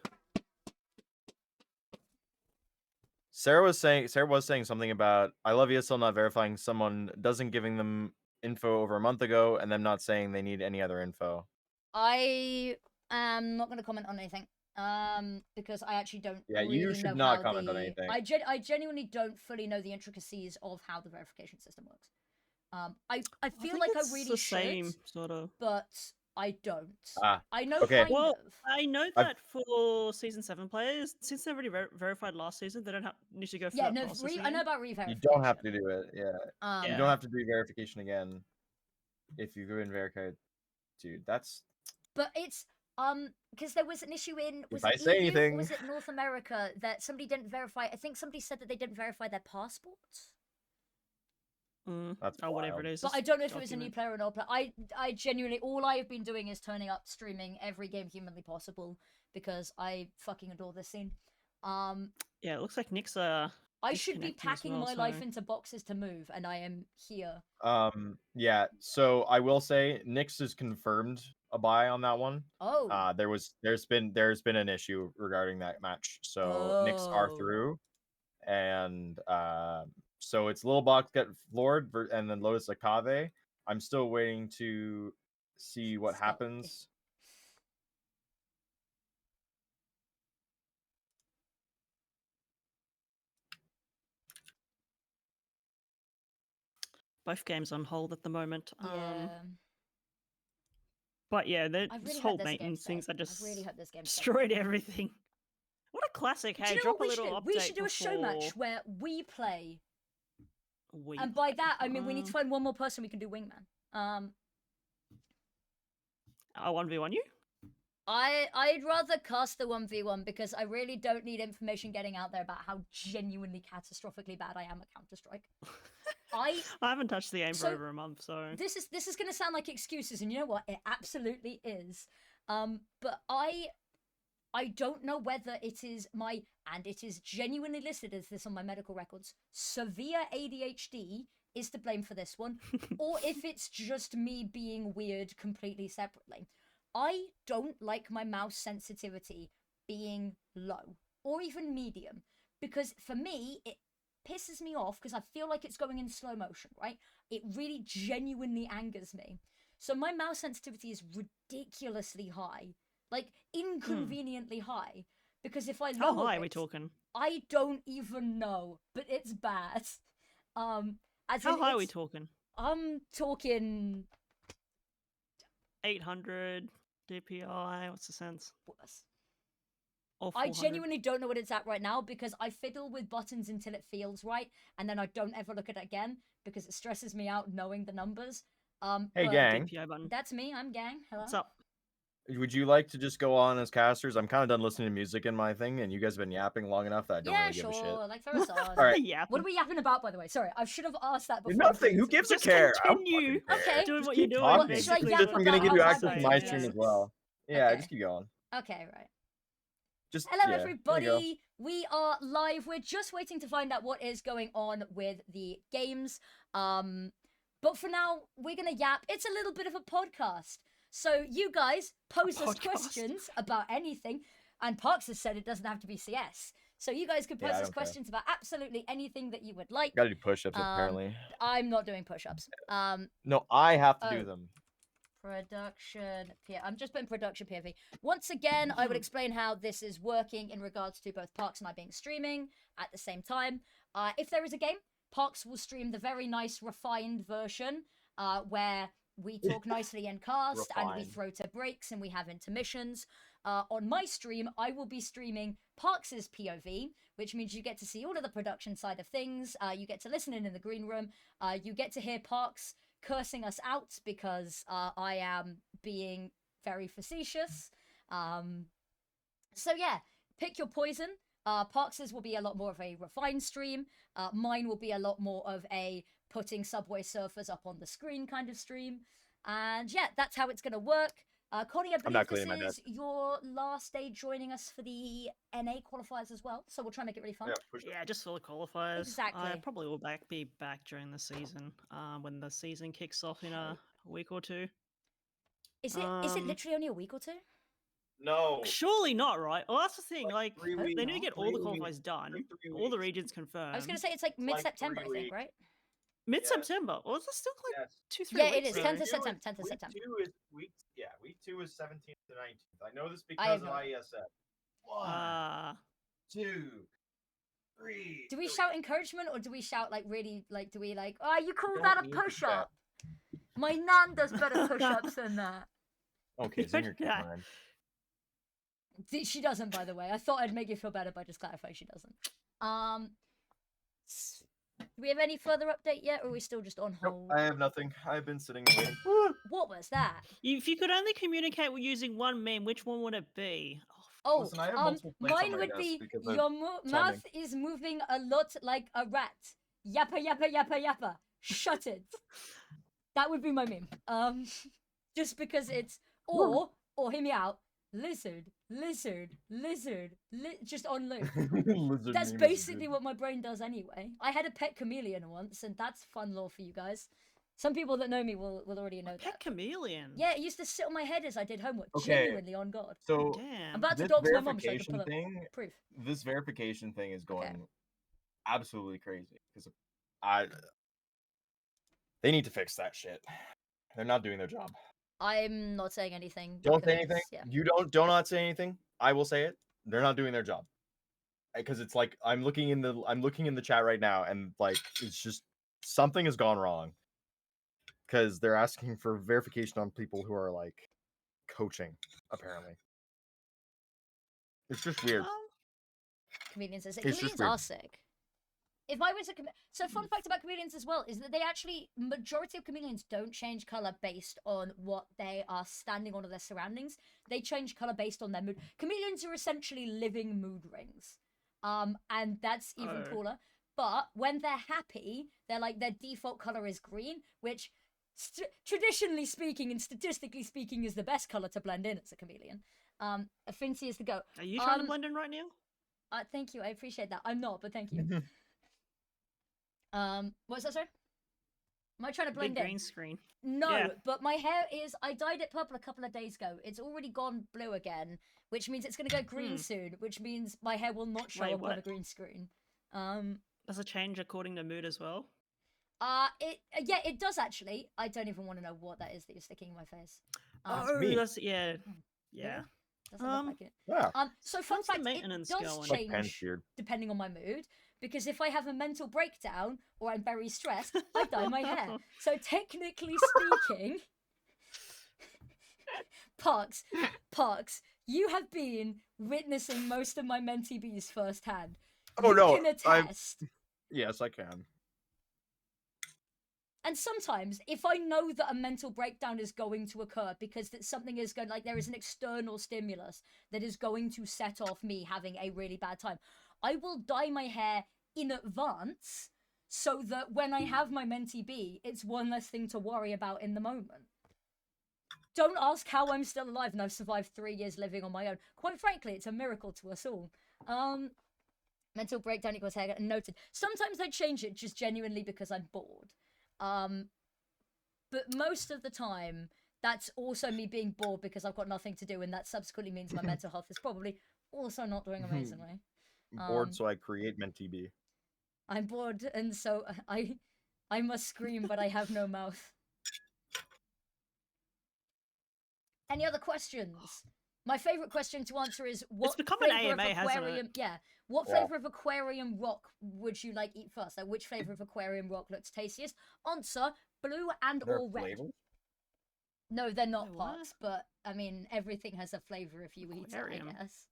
S5: Sarah was saying something about I love ESL not verifying someone doesn't giving them info over a month ago and them not saying they need any other info.
S2: I am not going to comment on anything. Because I actually don't.
S5: Yeah,
S2: really
S5: you should
S2: know
S5: not
S2: how
S5: comment on anything.
S2: I genuinely don't fully know the intricacies of how the verification system works. I feel
S4: think
S2: like I
S4: it's
S2: really
S4: the
S2: should,
S4: same sort of.
S2: but I don't.
S5: Ah,
S2: I know
S5: okay.
S2: kind
S4: Well,
S2: of.
S4: I know
S5: I've-
S4: that for season 7 players, since they already verified last season, they don't need to go through
S2: Yeah,
S4: that
S2: no,
S4: process
S2: I know
S4: again.
S2: about re-verification.
S5: You don't have to do it. Yeah. You
S4: Yeah.
S5: don't have to do verification again if you've been verified. Dude, that's
S2: But it's because there was an issue in was
S5: I
S2: it
S5: say
S2: EU
S5: anything-
S2: or was it North America that somebody didn't verify? I think somebody said that they didn't verify their passport.
S5: That's
S4: Or whatever
S5: wild.
S4: it is.
S2: But
S4: just
S2: I don't know if it was a new
S4: document.
S2: player or an old player. I genuinely, all I have been doing is turning up, streaming every game humanly possible because I fucking adore this scene.
S4: Yeah, it looks like Nick's
S2: I should be
S4: disconnecting as
S2: packing
S4: well,
S2: my life
S4: so-
S2: into boxes to move, and I am here.
S5: Yeah, so I will say Nyx is confirmed a bye on that one.
S2: Oh.
S5: There's been an issue regarding that match. So Knicks are
S2: Oh.
S5: through, and so it's Little Box get floored, and then Lotus Akave. I'm still waiting to see what
S2: Stop.
S5: happens.
S4: Both games on hold at the moment.
S2: Yeah.
S4: But yeah,
S2: I
S4: this
S2: really hope
S4: whole
S2: this game
S4: maintenance things
S2: stays.
S4: that just
S2: I really hope this game stays.
S4: destroyed everything. What a classic!
S2: Do
S4: Hey,
S2: you know
S4: drop
S2: what
S4: a
S2: we should
S4: little
S2: do?
S4: update
S2: We should do a show match
S4: before
S2: where we play,
S4: we
S2: and by
S4: play.
S2: that I mean we need to find one more person we can do wingman.
S4: I 1v1 you.
S2: I'd rather cast the 1v1 because I really don't need information getting out there about how genuinely catastrophically bad I am at Counter-Strike.
S4: I haven't touched the game for
S2: So,
S4: over a month, so
S2: This is gonna sound like excuses, and you know what? It absolutely is. But I don't know whether it is my, and it is genuinely listed as this on my medical records, severe ADHD is to blame for this one, or if it's just me being weird completely separately. I don't like my mouse sensitivity being low or even medium because for me, it pisses me off because I feel like it's going in slow motion, right? It really genuinely angers me. So my mouse sensitivity is ridiculously high, like inconveniently high, because if I
S4: how
S2: lower
S4: high are we
S2: it,
S4: talking?
S2: I don't even know, but it's bad. As
S4: How
S2: in
S4: high are we
S2: it's-
S4: talking?
S2: I'm talking
S4: 800 DPI. What's the sense?
S2: worse.
S4: Or
S2: I
S4: 400?
S2: genuinely don't know what it's at right now because I fiddle with buttons until it feels right, and then I don't ever look at it again because it stresses me out knowing the numbers.
S5: Hey,
S2: But
S5: gang.
S4: DPI button.
S2: that's me. I'm gang. Hello.
S4: What's up?
S5: Would you like to just go on as casters? I'm kind of done listening to music in my thing, and you guys have been yapping long enough that I don't
S2: Yeah,
S5: really give a shit.
S2: sure. Like throw us on.
S5: All right.
S4: Yeah.
S2: What are we yapping about, by the way? Sorry, I should have asked that before.
S5: Nothing. Who
S2: agreed to
S5: gives a
S4: Just
S5: care? I don't
S4: continue.
S5: fucking care.
S2: Okay.
S4: Doing
S5: Just
S4: what you're
S5: keep
S4: doing.
S5: talking.
S2: What, should I
S4: basically.
S2: yap
S5: I'm gonna
S2: about
S5: give you
S2: how
S5: access
S2: bad
S5: to
S2: my
S5: my
S2: internet
S5: stream
S2: is?
S5: as well. Yeah,
S2: Okay.
S5: just keep going.
S2: Okay, right.
S5: Just
S2: Hello,
S5: yeah, there you go.
S2: everybody. We are live. We're just waiting to find out what is going on with the games. But for now, we're gonna yap. It's a little bit of a podcast. So you guys pose us
S4: podcast.
S2: questions about anything. And Parks has said it doesn't have to be CS. So you guys can
S5: Yeah,
S2: pose
S5: I
S2: us
S5: don't care.
S2: questions about absolutely anything that you would like.
S5: Gotta do push-ups apparently.
S2: I'm not doing push-ups.
S5: No, I have to
S2: oh.
S5: do them.
S2: Production I'm just putting production POV. Once again, I would explain how this is working in regards to both Parks and I being streaming at the same time. If there is a game, Parks will stream the very nice refined version where we talk nicely in cast and we
S5: Refined.
S2: throw to breaks and we have intermissions. On my stream, I will be streaming Parks's POV, which means you get to see all of the production side of things. You get to listen in the green room. You get to hear Parks cursing us out because I am being very facetious. So yeah, pick your poison. Parks's will be a lot more of a refined stream. Mine will be a lot more of a putting Subway Surfers up on the screen kind of stream. And yeah, that's how it's going to work. Connie, I
S5: I'm not
S2: believe
S5: cleaning my
S2: this is your last day joining us for the NA qualifiers as well. So we'll try and make it really fun.
S4: Yeah, just for the qualifiers.
S2: Exactly.
S4: I probably will be back during the season. When the season kicks off in a week or two.
S2: Is it literally only a week or two?
S5: No.
S4: Surely not, right? Well, that's the thing. Like,
S5: Three
S4: they need to
S5: weeks.
S4: get all the
S5: 3 weeks.
S4: qualifiers done,
S5: 3
S4: all the
S5: weeks.
S4: regions confirmed.
S2: I was going to say it's like
S5: like
S2: mid-September,
S5: 3
S2: I think,
S5: weeks.
S2: right?
S4: Mid-September. Well, it's still like
S5: Yes.
S4: 2-3
S2: Yeah, it
S4: weeks.
S2: is.
S4: though.
S2: 10th of September. 10th of September.
S5: Week 2 is 17th to 19th. I know this
S2: I have
S5: because of
S2: no idea.
S5: IESF. 1, 2, 3.
S2: Do we shout encouragement or do we shout like really like do we like oh you call
S5: don't
S2: that a
S5: need to
S2: push
S5: shout.
S2: up? My nan does better push ups than that.
S5: Okay, Zinger
S4: Yeah.
S5: Cameron.
S2: She doesn't, by the way. I thought I'd make you feel better by just clarifying she doesn't. Do we have any further update yet, or are we still just on
S5: Nope,
S2: hold?
S5: I have nothing. I've been sitting waiting.
S2: What was that?
S4: If you could only communicate with using one meme, which one would it be?
S2: Oh,
S5: Listen, I have multiple plates on
S2: mine
S5: my
S2: would
S5: desk
S2: be
S5: because of
S2: your mouth
S5: timing.
S2: is moving a lot like a rat. Yappa yappa yappa yappa. Shut it. That would be my meme. Just because it's or hear me out. Lizard, lizard, lizard, just on loop.
S5: Lizard
S2: That's
S5: meme is
S2: basically
S5: good.
S2: what my brain does anyway. I had a pet chameleon once, and that's fun lore for you guys. Some people that know me will already know
S4: Pet
S2: that.
S4: chameleon.
S2: Yeah, it used to sit on my head as I did homework.
S5: Okay.
S2: Genuinely, on God.
S5: So
S4: Damn.
S2: I'm about to
S5: this
S2: dox my mum so I can
S5: verification
S2: pull up
S5: thing,
S2: proof.
S5: this verification thing is
S2: Okay.
S5: going absolutely crazy because they need to fix that shit. They're not doing their job.
S2: I'm not saying anything.
S5: Don't say
S2: because-
S5: anything.
S2: Yeah.
S5: You don't not say anything. I will say it. They're not doing their job. Because it's like I'm looking in the chat right now, and like it's just something has gone wrong. Because they're asking for verification on people who are like coaching, apparently. It's just weird.
S2: Comedians are sick.
S5: It's just
S2: Comedians
S5: weird.
S2: are sick. If I was a so fun fact about chameleons as well is that they actually majority of chameleons don't change color based on what they are standing on or their surroundings. They change color based on their mood. Chameleons are essentially living mood rings, and that's even
S4: Oh.
S2: cooler. But when they're happy, they're like their default color is green, which traditionally speaking and statistically speaking is the best color to blend in as a chameleon. Affinity is the go.
S4: Are you trying to blend in right now?
S2: Thank you, I appreciate that. I'm not, but thank you. What's that, sir? Am I trying to blend
S4: Big
S2: in?
S4: green screen.
S2: No,
S4: Yeah.
S2: but my hair is. I dyed it purple a couple of days ago. It's already gone blue again, which means it's gonna go green soon. Which means my hair will not show
S4: Wait,
S2: up on a
S4: what?
S2: green screen.
S4: Does it change according to mood as well?
S2: Yeah, it does actually. I don't even want to know what that is that you're sticking in my face.
S5: me.
S4: That's yeah. Yeah.
S2: Really? Doesn't look like it.
S5: Yeah.
S2: So fun
S4: how's the
S2: fact, it
S4: maintenance
S2: does
S4: going?
S5: Like Pen's
S2: change
S5: beard.
S2: depending on my mood. Because if I have a mental breakdown or I'm very stressed, I dye my hair. So technically speaking, Parks, you have been witnessing most of my mentee bees firsthand.
S5: Oh
S2: You
S5: no,
S2: can attest.
S5: yes, I can.
S2: And sometimes, if I know that a mental breakdown is going to occur because that something is going, like there is an external stimulus that is going to set off me having a really bad time, I will dye my hair in advance so that when I have my mentee bee, it's one less thing to worry about in the moment. Don't ask how I'm still alive and I've survived 3 years living on my own. Quite frankly, it's a miracle to us all. Mental breakdown equals hair noted. Sometimes I change it just genuinely because I'm bored. But most of the time, that's also me being bored because I've got nothing to do, and that subsequently means my mental health is probably also not doing amazingly.
S5: Bored, so I create MenTB.
S2: I'm bored, and so I must scream, but I have no mouth. Any other questions? My favorite question to answer is what
S4: become an
S2: flavor
S4: AMA,
S2: of
S4: hasn't it?
S2: aquarium? Yeah. What
S5: Yeah.
S2: flavor of aquarium rock would you like eat first? Like which flavor of aquarium rock looks tastiest? Answer: blue and
S5: There
S2: or
S5: are
S2: red.
S5: flavors?
S2: No, they're not
S4: Wait, what?
S2: parts, but I mean everything has a flavor if you eat it,
S4: Aquarium.
S2: I guess.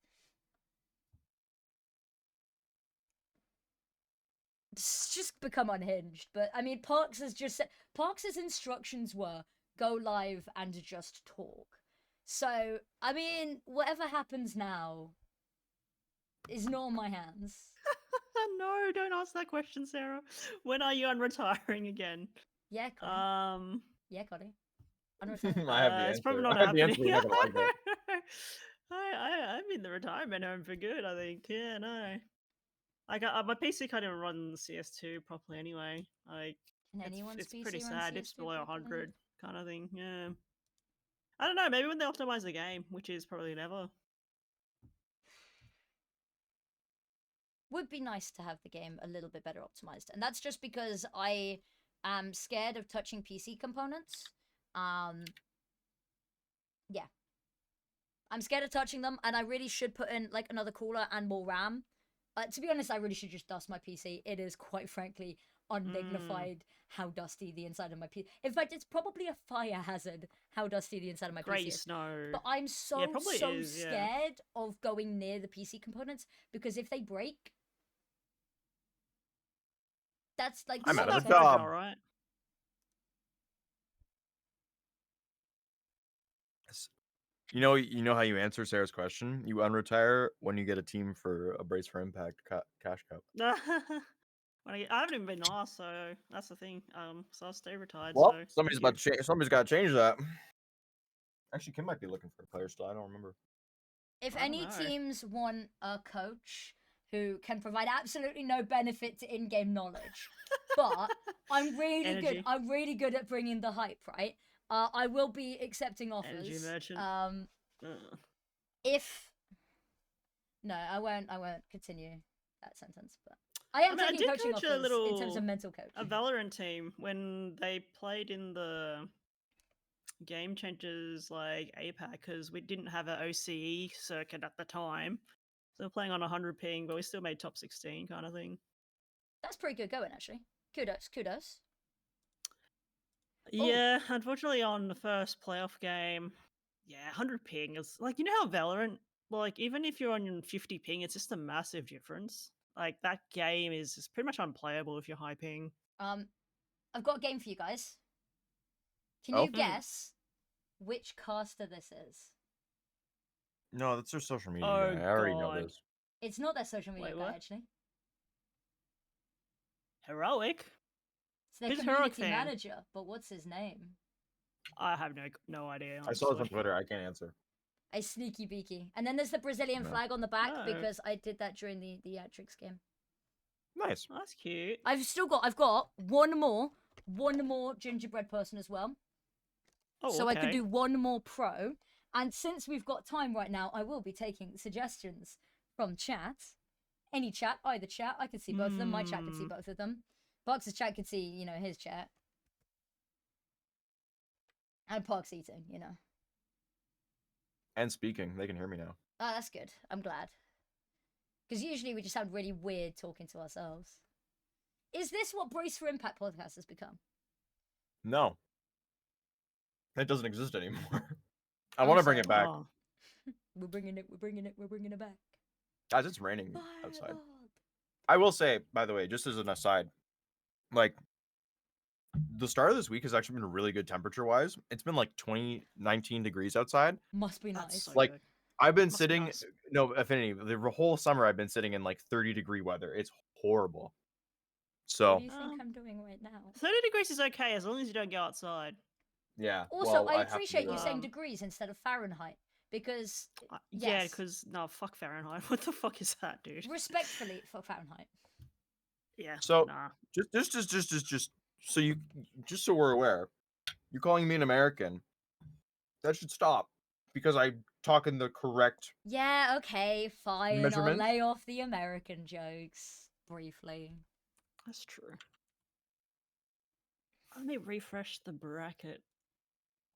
S2: It's just become unhinged, but I mean Parks has just said Parks's instructions were go live and just talk. So, I mean, whatever happens now is not on my hands.
S4: No, don't ask that question, Sarah. When are you unretiring again?
S2: Yeah, Connie. Yeah, Connie. Unretired.
S5: I have the answer.
S4: It's probably not
S5: I have the
S4: happening.
S5: answer. You're not gonna like it.
S4: I'm in the retirement home for good, I think. Yeah, no. I got my PC can't even run CS2 properly anyway. Like,
S2: Can anyone's
S4: it's
S2: PC
S4: pretty
S2: run
S4: sad. It's
S2: CS2
S4: below
S2: properly?
S4: 100 kind of thing. Yeah. I don't know. Maybe when they optimize the game, which is probably never.
S2: Would be nice to have the game a little bit better optimized, and that's just because I am scared of touching PC components. Yeah, I'm scared of touching them, and I really should put in like another cooler and more RAM. To be honest, I really should just dust my PC. It is quite frankly undignified how dusty the inside of my PC. In fact, it's probably a fire hazard how dusty the inside of my
S4: Grey
S2: PC is.
S4: snow.
S2: But I'm so
S4: probably is, yeah.
S2: scared of going near the PC components because if they break, that's like
S5: I'm out of
S2: so
S5: a job.
S4: All right.
S5: You know how you answer Sarah's question? You unretire when you get a team for a Brace for Impact cash cup.
S4: I haven't even been asked, so that's the thing. So I'll stay retired.
S5: Well,
S4: so
S5: somebody's
S4: thank
S5: about to change. Somebody's got to change that. Actually, Kim might be looking for a player still. I don't remember.
S2: If
S4: I don't
S2: any
S4: know.
S2: teams want a coach who can provide absolutely no benefit to in-game knowledge. But I'm really good.
S4: Energy.
S2: I'm really good at bringing the hype, right? I will be accepting
S4: Energy
S2: offers.
S4: merchant.
S2: If no, I won't continue that sentence. But I am
S4: I
S2: taking
S4: did
S2: coaching
S4: coach
S2: offers
S4: a little
S2: in terms of mental coaching.
S4: a Valorant team when they played in the Game Changers like APAC because we didn't have an OCE circuit at the time. So we're playing on 100 ping, but we still made top 16 kind of thing.
S2: That's pretty good going, actually. Kudos.
S4: Yeah, unfortunately on the first playoff game, 100 ping is like, you know how Valorant, like even if you're on 50 ping, it's just a massive difference. Like that game is pretty much unplayable if you're high ping.
S2: I've got a game for you guys. Can
S5: Oh?
S2: you guess which caster this is?
S5: No, that's their social media.
S4: Oh,
S5: guy. I already know
S4: God.
S5: this.
S2: It's not their social media
S4: Wait,
S2: guy,
S4: what?
S2: actually.
S4: Heroic?
S2: It's their
S4: Who's Heroic
S2: community
S4: fan?
S2: manager, but what's his name?
S4: I have no idea.
S5: I saw this on
S4: honestly.
S5: Twitter. I can't answer.
S2: A sneaky beaky. And then there's the Brazilian
S5: No.
S2: flag on the back
S4: Oh.
S2: because I did that during the Atrix game.
S5: Nice.
S4: Oh, that's cute.
S2: I've got one more gingerbread person as well.
S4: Oh,
S2: So I could
S4: okay.
S2: do one more pro. And since we've got time right now, I will be taking suggestions from chat. Any chat, either chat. I can see both of them. My chat can see both of them. Parks' chat can see, his chat. And Parks eating,
S5: And speaking, they can hear me now.
S2: Oh, that's good. I'm glad. Because usually we just sound really weird talking to ourselves. Is this what Brace for Impact podcast has become?
S5: No. It doesn't exist anymore. I
S2: I'm
S5: want to bring
S2: sorry.
S5: it back.
S4: Oh.
S2: We're bringing it back.
S5: Guys, it's raining outside.
S2: Fireball.
S5: I will say, by the way, just as an aside, like the start of this week has actually been really good temperature wise. It's been like 19 degrees outside.
S2: Must be
S4: That's
S2: nice.
S4: so
S5: Like,
S4: good.
S5: I've been
S4: Must be
S5: sitting,
S4: nice.
S5: no, Affinity, the whole summer I've been sitting in like 30-degree weather. It's horrible.
S2: What
S5: So,
S2: do you think I'm doing right now?
S4: 30 degrees is okay as long as you don't go outside.
S5: yeah.
S2: Also,
S5: well,
S2: I
S5: have to
S2: appreciate
S5: do
S2: you
S5: that.
S2: saying degrees instead of Fahrenheit because,
S4: Yeah,
S2: yes.
S4: because no, fuck Fahrenheit. What the fuck is that, dude?
S2: respectfully for Fahrenheit.
S4: Yeah.
S5: So,
S4: nah.
S5: just so you, just so we're aware, you calling me an American, that should stop because I talk in the correct.
S2: Yeah, okay, fine. I'll
S5: Measurements?
S2: lay off the American jokes briefly.
S4: That's true. Let me refresh the bracket.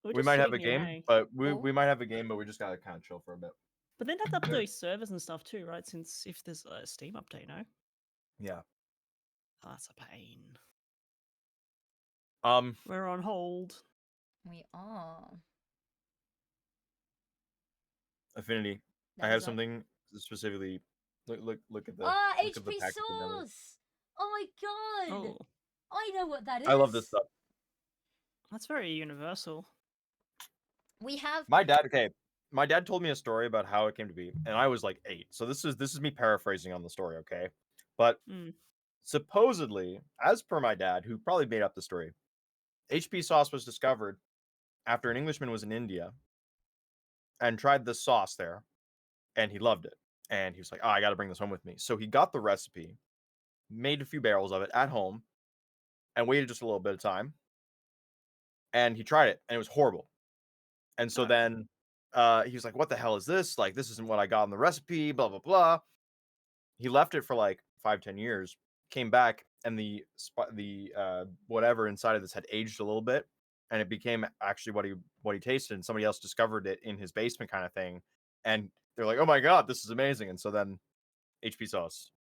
S4: We're
S5: We
S4: just
S5: might have a
S4: sitting here,
S5: game,
S4: eh?
S5: but
S2: Oh.
S5: we might have a game, but we just gotta kind of chill for a bit.
S4: But then have to
S5: Yeah.
S4: update servers and stuff too, right? Since if there's a Steam update, no?
S5: Yeah.
S4: Oh, that's a pain.
S5: Um.
S4: We're on hold.
S2: We are.
S5: Affinity.
S2: That
S5: I have
S2: is up.
S5: something specifically. Look at the.
S2: Ah,
S5: look at the
S2: HP
S5: package and everything.
S2: Source! Oh my god!
S4: Oh,
S2: I know what that is.
S5: I love this stuff.
S4: that's very universal.
S2: We have.
S5: My dad. Okay. My dad told me a story about how it came to be, and I was like 8. So this is me paraphrasing on the story, okay? But
S4: Mm.
S5: supposedly, as per my dad, who probably made up the story, HP sauce was discovered after an Englishman was in India and tried this sauce there, and he loved it. And he was like, "Oh, I got to bring this home with me." So he got the recipe, made a few barrels of it at home, and waited just a little bit of time. And he tried it, and it was horrible. And so
S4: Oh.
S5: then he was like, "What the hell is this? Like, this isn't what I got in the recipe." Blah blah blah. He left it for like 5-10 years. Came back, and the whatever inside of this had aged a little bit, and it became actually what he tasted. And somebody else discovered it in his basement, kind of thing. And they're like, "Oh my god, this is amazing!" And so then HP sauce.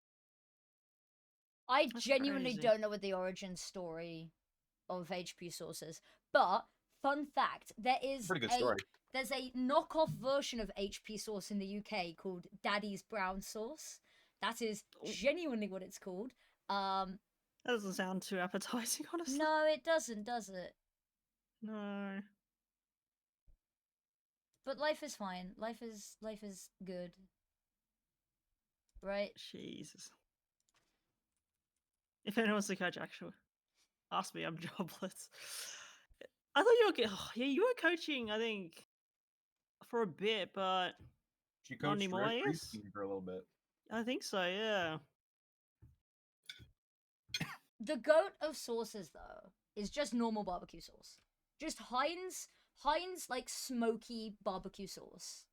S2: I
S4: That's
S2: genuinely
S4: crazy.
S2: don't know what the origin story of HP Source is. But, fun fact, there's
S5: Pretty good story.
S2: a knockoff version of HP Sauce in the UK called Daddy's Brown Sauce. That is genuinely what it's called.
S4: That doesn't sound too appetizing, honestly.
S2: No, it doesn't, does it?
S4: No.
S2: But life is fine. Life is good. Right?
S4: Jesus. If anyone wants to coach, actually, ask me. I'm jobless. I thought you were. Yeah, you were coaching. I think for a bit, but
S5: She
S4: Not
S5: coached
S4: anymore, I
S5: Rick
S4: guess?
S5: for a little bit.
S4: I think so. Yeah.
S2: The goat of sauces, though, is just normal barbecue sauce. Just Heinz like smoky barbecue sauce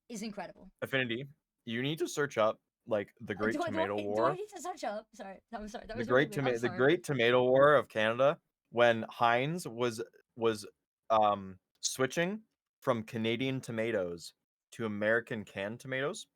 S2: is incredible.
S5: Affinity, you need to search up like the Great Tomato
S2: Do I
S5: War.
S2: need to search up? Sorry, I'm sorry. That
S5: The
S2: was really
S5: Great
S2: rude. I'm
S5: Tomato, the
S2: sorry.
S5: Great Tomato War of Canada, when Heinz was switching from Canadian tomatoes to American canned tomatoes.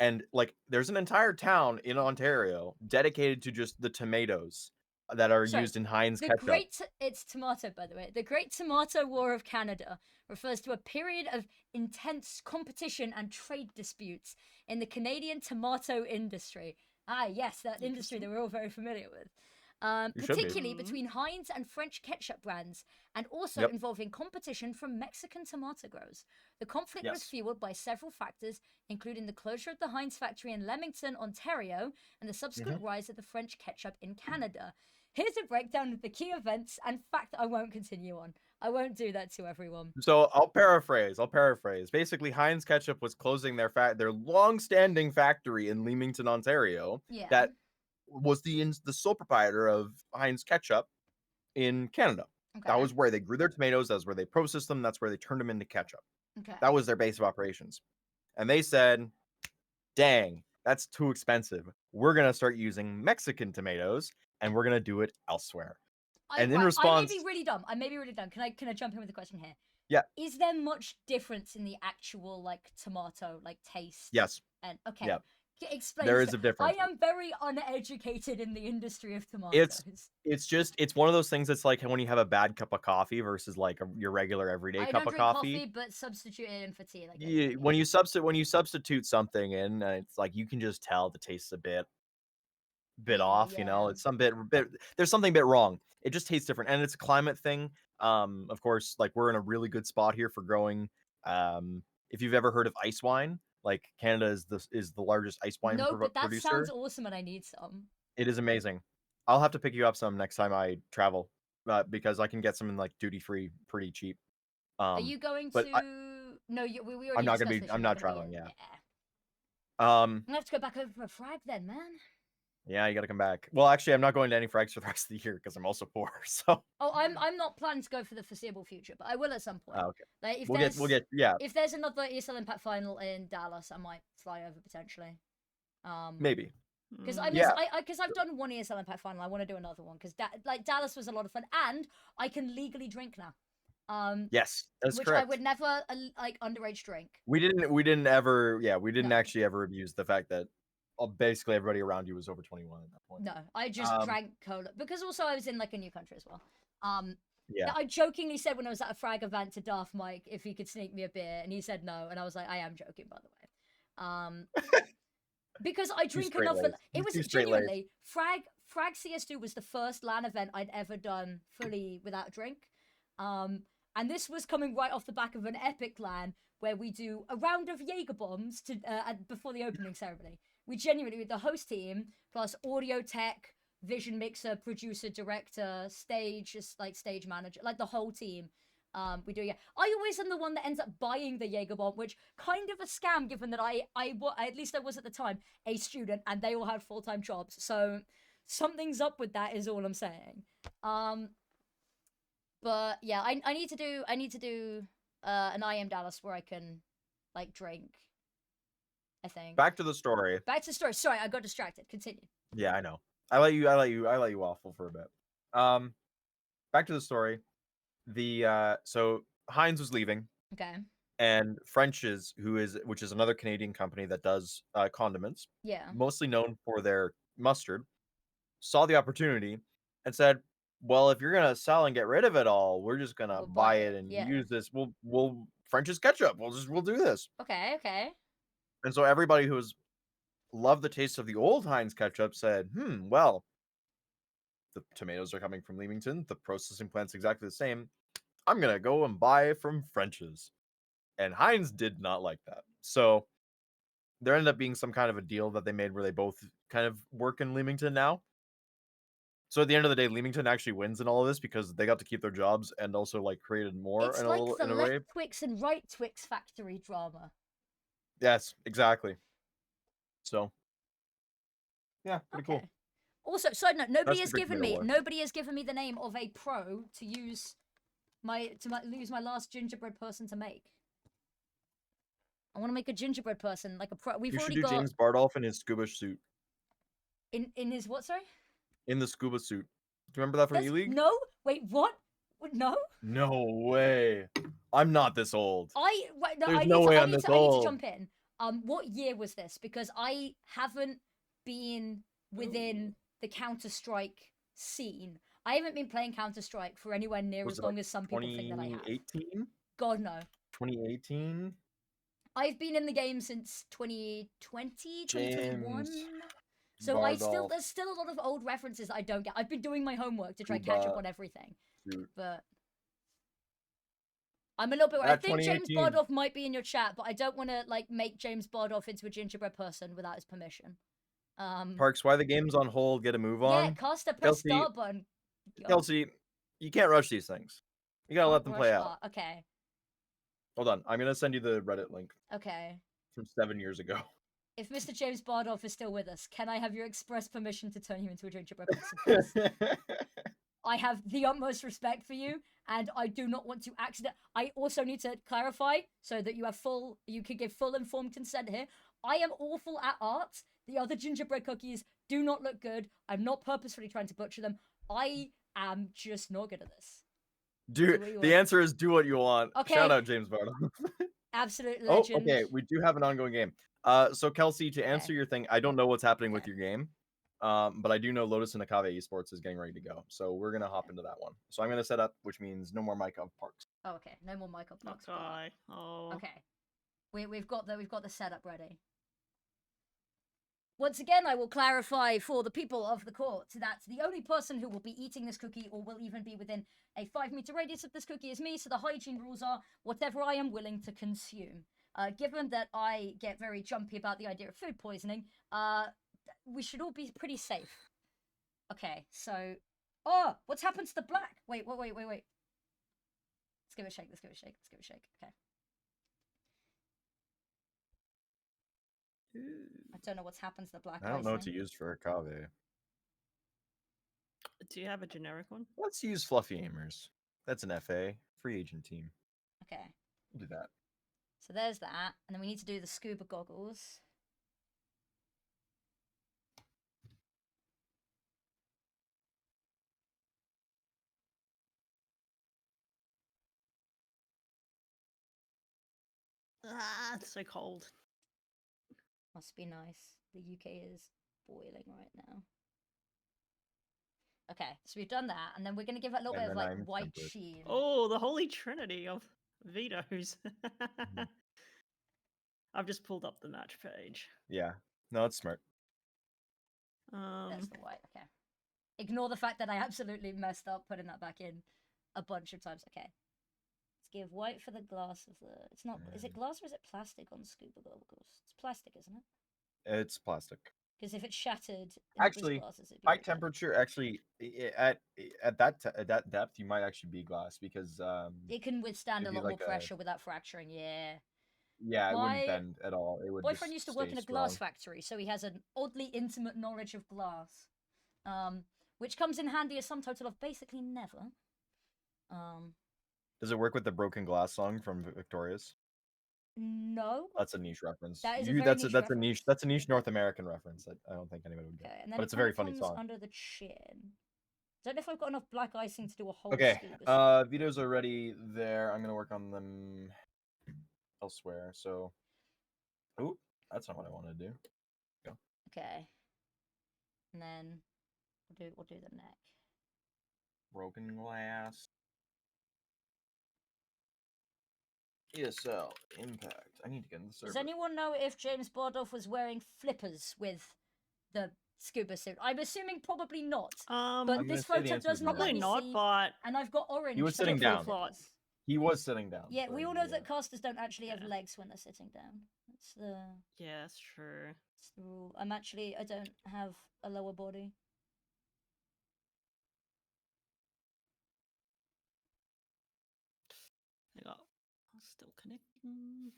S5: And like there's an entire town in Ontario dedicated to just the tomatoes that are
S2: Sorry,
S5: used in Heinz
S2: The
S5: ketchup.
S2: it's tomato, by the way. The Great Tomato War of Canada refers to a period of intense competition and trade disputes in the Canadian tomato industry. Ah, yes, that industry that we're all very familiar with.
S5: You should be.
S2: Particularly between Heinz and French ketchup brands, and also
S5: Yep.
S2: involving competition from Mexican tomato growers. The conflict was
S5: Yes.
S2: fueled by several factors, including the closure of the Heinz factory in Leamington, Ontario, and the subsequent rise of the French ketchup in Canada. Here's a breakdown of the key events and fact I won't continue on. I won't do that to everyone.
S5: So I'll paraphrase. Basically, Heinz Ketchup was closing their long-standing factory in Leamington, Ontario.
S2: Yeah.
S5: That was the sole proprietor of Heinz Ketchup in Canada.
S2: Okay.
S5: That was where they grew their tomatoes. That's where they processed them. That's where they turned them into ketchup.
S2: Okay.
S5: That was their base of operations. And they said, "Dang, that's too expensive. We're gonna start using Mexican tomatoes, and we're gonna do it elsewhere." And in
S2: I may
S5: response,
S2: be really dumb. I may be really dumb. Can I jump in with a question here?
S5: Yeah.
S2: Is there much difference in the actual like tomato like taste?
S5: yes,
S2: And okay.
S5: Yeah.
S2: Explain.
S5: there
S2: this
S5: is a
S2: to-
S5: difference.
S2: I am very uneducated in the industry of tomatoes.
S5: It's one of those things that's like when you have a bad cup of coffee versus like your regular everyday
S2: I
S5: cup
S2: don't
S5: of
S2: drink
S5: coffee.
S2: but substitute it in for tea. Like
S5: Yeah, when you substitute something in, it's like you can just tell the taste's a bit off. You know,
S2: Yeah.
S5: it's some bit there's something a bit wrong. It just tastes different, and it's a climate thing. Of course, like we're in a really good spot here for growing. If you've ever heard of ice wine, like Canada is the largest ice wine
S2: No, but that
S5: producer.
S2: sounds awesome, and I need some.
S5: It is amazing. I'll have to pick you up some next time I travel, because I can get some in like duty free pretty cheap.
S2: Are you going
S5: but
S2: to? No, we already
S5: I'm not
S2: discussed
S5: gonna be.
S2: this,
S5: I'm
S2: you're
S5: not
S2: gonna be
S5: traveling.
S2: in-
S5: Yeah.
S2: I'm gonna have to go back over for a frag then, man.
S5: Yeah, you gotta come back. Well, actually, I'm not going to any frags for the rest of the year because I'm also poor. So.
S2: Oh, I'm not planning to go for the foreseeable future, but I will at some point.
S5: Oh, okay.
S2: Like if
S5: We'll get. Yeah.
S2: if there's another ESL Impact final in Dallas, I might fly over potentially.
S5: Maybe.
S2: Because I miss,
S5: Yeah.
S2: because I've done one ESL Impact final. I want to do another one because like Dallas was a lot of fun, and I can legally drink now.
S5: Yes, that's
S2: which
S5: correct.
S2: I would never like underage drink.
S5: We didn't ever. Yeah, we didn't
S2: No.
S5: actually ever abuse the fact that basically everybody around you was over 21 at that point.
S2: No, I just drank cola because also I was in like a new country as well.
S5: Yeah.
S2: I jokingly said when I was at a frag event to Darth Mike if he could sneak me a beer, and he said no, and I was like, I am joking, by the way. Because I drink enough. It was genuinely frag CS2 was the first LAN event I'd ever done fully without a drink. And this was coming right off the back of an epic LAN where we do a round of Jaeger bombs to before the opening ceremony. We genuinely, with the host team plus audio tech, vision mixer, producer, director, stage, just like stage manager, like the whole team. We do, yeah. I always am the one that ends up buying the Jaeger bomb, which kind of a scam given that I at least I was at the time a student and they all had full-time jobs. So something's up with that is all I'm saying. But yeah, I need to do an IM Dallas where I can like drink. I think.
S5: Back to the story.
S2: Back to the story. Sorry, I got distracted. Continue.
S5: Yeah, I know. I let you waffle for a bit. Back to the story. So Heinz was leaving.
S2: Okay.
S5: And French's, which is another Canadian company that does condiments.
S2: Yeah.
S5: Mostly known for their mustard, saw the opportunity and said, "Well, if you're gonna sell and get rid of it all, we're just gonna buy it and use this. We'll French's ketchup. We'll do this."
S2: Okay.
S5: And so everybody who loved the taste of the old Heinz ketchup said, well, the tomatoes are coming from Leamington. The processing plant's exactly the same. I'm going to go and buy from French's. And Heinz did not like that. So there ended up being some kind of a deal that they made where they both kind of work in Leamington now. So at the end of the day, Leamington actually wins in all of this because they got to keep their jobs and also like created more
S2: it's
S5: in
S2: like
S5: a little
S2: the
S5: in a way.
S2: left Twix and right Twix factory drama.
S5: Yes, exactly. So, yeah, pretty cool.
S2: Okay. Also, side note, nobody
S5: That's
S2: has
S5: the great
S2: given
S5: Middle
S2: me
S5: War.
S2: the name of a pro to use use my last gingerbread person to make. I want to make a gingerbread person, like a pro. We've
S5: You should
S2: already
S5: do
S2: got
S5: James Bardolph in his scuba suit.
S2: in his what? Sorry.
S5: In the scuba suit. Do you remember that from
S2: There's
S5: E-League?
S2: no. Wait, what? No.
S5: No way. I'm not this old.
S2: Wait, no,
S5: There's no way
S2: I
S5: I'm
S2: need
S5: this
S2: to, I need to
S5: old.
S2: jump in. What year was this? Because I haven't been within the Counter Strike scene. I haven't been playing Counter Strike for anywhere near
S5: Was
S2: as
S5: it
S2: long
S5: like
S2: as some people think that I have.
S5: 2018?
S2: God no.
S5: 2018?
S2: I've been in the game since 2020, 2021.
S5: James
S2: So
S5: Bardolph
S2: there's still a lot of old references I don't get. I've been doing my homework to try and catch up
S5: scuba
S2: on everything.
S5: suit.
S2: But I'm a little bit worried. I
S5: At
S2: think James
S5: 2018.
S2: Bardoff might be in your chat, but I don't want to like make James Bardoff into a gingerbread person without his permission.
S5: Parks, why the game's on hold? Get a move
S2: Yeah,
S5: on.
S2: caster, press
S5: Kelsey,
S2: start button. Go.
S5: Kelsey, you can't rush these things. You gotta let
S2: Can't
S5: them
S2: rush
S5: play out.
S2: art. Okay,
S5: Hold on, I'm gonna send you the Reddit link
S2: okay.
S5: from 7 years ago.
S2: If Mr. James Bardoff is still with us, can I have your express permission to turn you into a gingerbread person, please? I have the utmost respect for you, and I do not want to accident. I also need to clarify so that you can give full informed consent here. I am awful at art. The other gingerbread cookies do not look good. I'm not purposefully trying to butcher them. I am just not good at this. Do what you
S5: The
S2: want.
S5: answer is do what you want.
S2: Okay.
S5: Shout out James Bardoff.
S2: Absolute
S5: Oh,
S2: legend.
S5: okay. We do have an ongoing game. So Kelsey, to answer
S2: Okay.
S5: your thing, I don't know what's happening with
S2: Okay.
S5: your game. But I do know Lotus and Akave Esports is getting ready to go. So we're gonna hop into that one. So I'm gonna set up, which means no more mic of Parks.
S2: Oh, okay. No more Michael Fox. but-
S4: Okay. Oh.
S2: Okay. We've got the setup ready. Once again, I will clarify for the people of the court that the only person who will be eating this cookie or will even be within a 5-meter radius of this cookie is me, so the hygiene rules are whatever I am willing to consume. Given that I get very jumpy about the idea of food poisoning, we should all be pretty safe. Okay, so... Oh! What's happened to the black? Wait. Let's give it a shake, Okay. I don't know what's happened to the black
S5: I don't know what to
S2: icing.
S5: use for Akave.
S4: Do you have a generic one?
S5: Let's use Fluffy Aimers. That's an FA free agent team.
S2: Okay.
S5: Do that.
S2: So there's that, and then we need to do the scuba goggles.
S4: Ah, it's so cold.
S2: Must be nice. The UK is boiling right now. Okay, so we've done that, and then we're gonna give it a little
S5: And
S2: bit of
S5: then
S2: like
S5: I'm
S2: white
S5: temperate.
S2: sheen.
S4: Oh, the holy trinity of vetoes. I've just pulled up the match page.
S5: Yeah. No, it's smart.
S2: There's the white. Okay. Ignore the fact that I absolutely messed up putting that back in a bunch of times. Okay. Let's give white for the glass of the. It's not. Is it glass or is it plastic on scuba goggles? It's plastic, isn't it?
S5: It's plastic.
S2: Because if it's shattered,
S5: Actually,
S2: glasses, it'd be
S5: high
S2: really bad.
S5: temperature. Actually, at that depth, you might actually be glass because
S2: It can withstand a
S5: it'd be
S2: lot more
S5: like a-
S2: pressure without fracturing. Yeah.
S5: yeah, it
S2: My
S5: wouldn't bend at all. It would.
S2: Boyfriend
S5: just
S2: used to work
S5: stay
S2: in a glass
S5: strong.
S2: factory, so he has an oddly intimate knowledge of glass, which comes in handy a sum total of basically never.
S5: Does it work with the broken glass song from Victoria's?
S2: No.
S5: That's a niche reference.
S2: That is a
S5: You-
S2: very
S5: that's
S2: niche
S5: that's a niche.
S2: reference.
S5: That's a niche North American reference that I don't think anybody would get.
S2: Okay, and then
S5: But
S2: it
S5: it's a very
S2: kinda
S5: funny
S2: comes
S5: song.
S2: under the chin. Don't know if I've got enough black icing to do a whole
S5: Okay,
S2: scuba suit.
S5: vetoes are ready there. I'm gonna work on them elsewhere. So, oh, that's not what I want to do.
S2: Okay. And then we'll do the neck.
S5: Broken glass. ESL impact. I need to get in the server.
S2: Does anyone know if James Bardoff was wearing flippers with the scuba suit? I'm assuming probably not. But
S5: I'm
S2: this
S5: gonna say the
S2: photo
S5: answer
S2: does
S5: is
S2: not
S5: no.
S2: let
S4: Probably
S2: me
S4: not,
S2: see,
S4: but
S2: and I've got orange.
S5: He was
S2: for the
S5: sitting down.
S2: flippers.
S5: He was sitting down.
S2: Yeah, we all
S5: during
S2: know
S5: the,
S2: that casters don't actually have
S4: Yeah.
S2: legs when they're sitting down. That's the
S4: yeah, that's true.
S2: rule. I don't have a lower body.
S4: Hang on. Still connecting.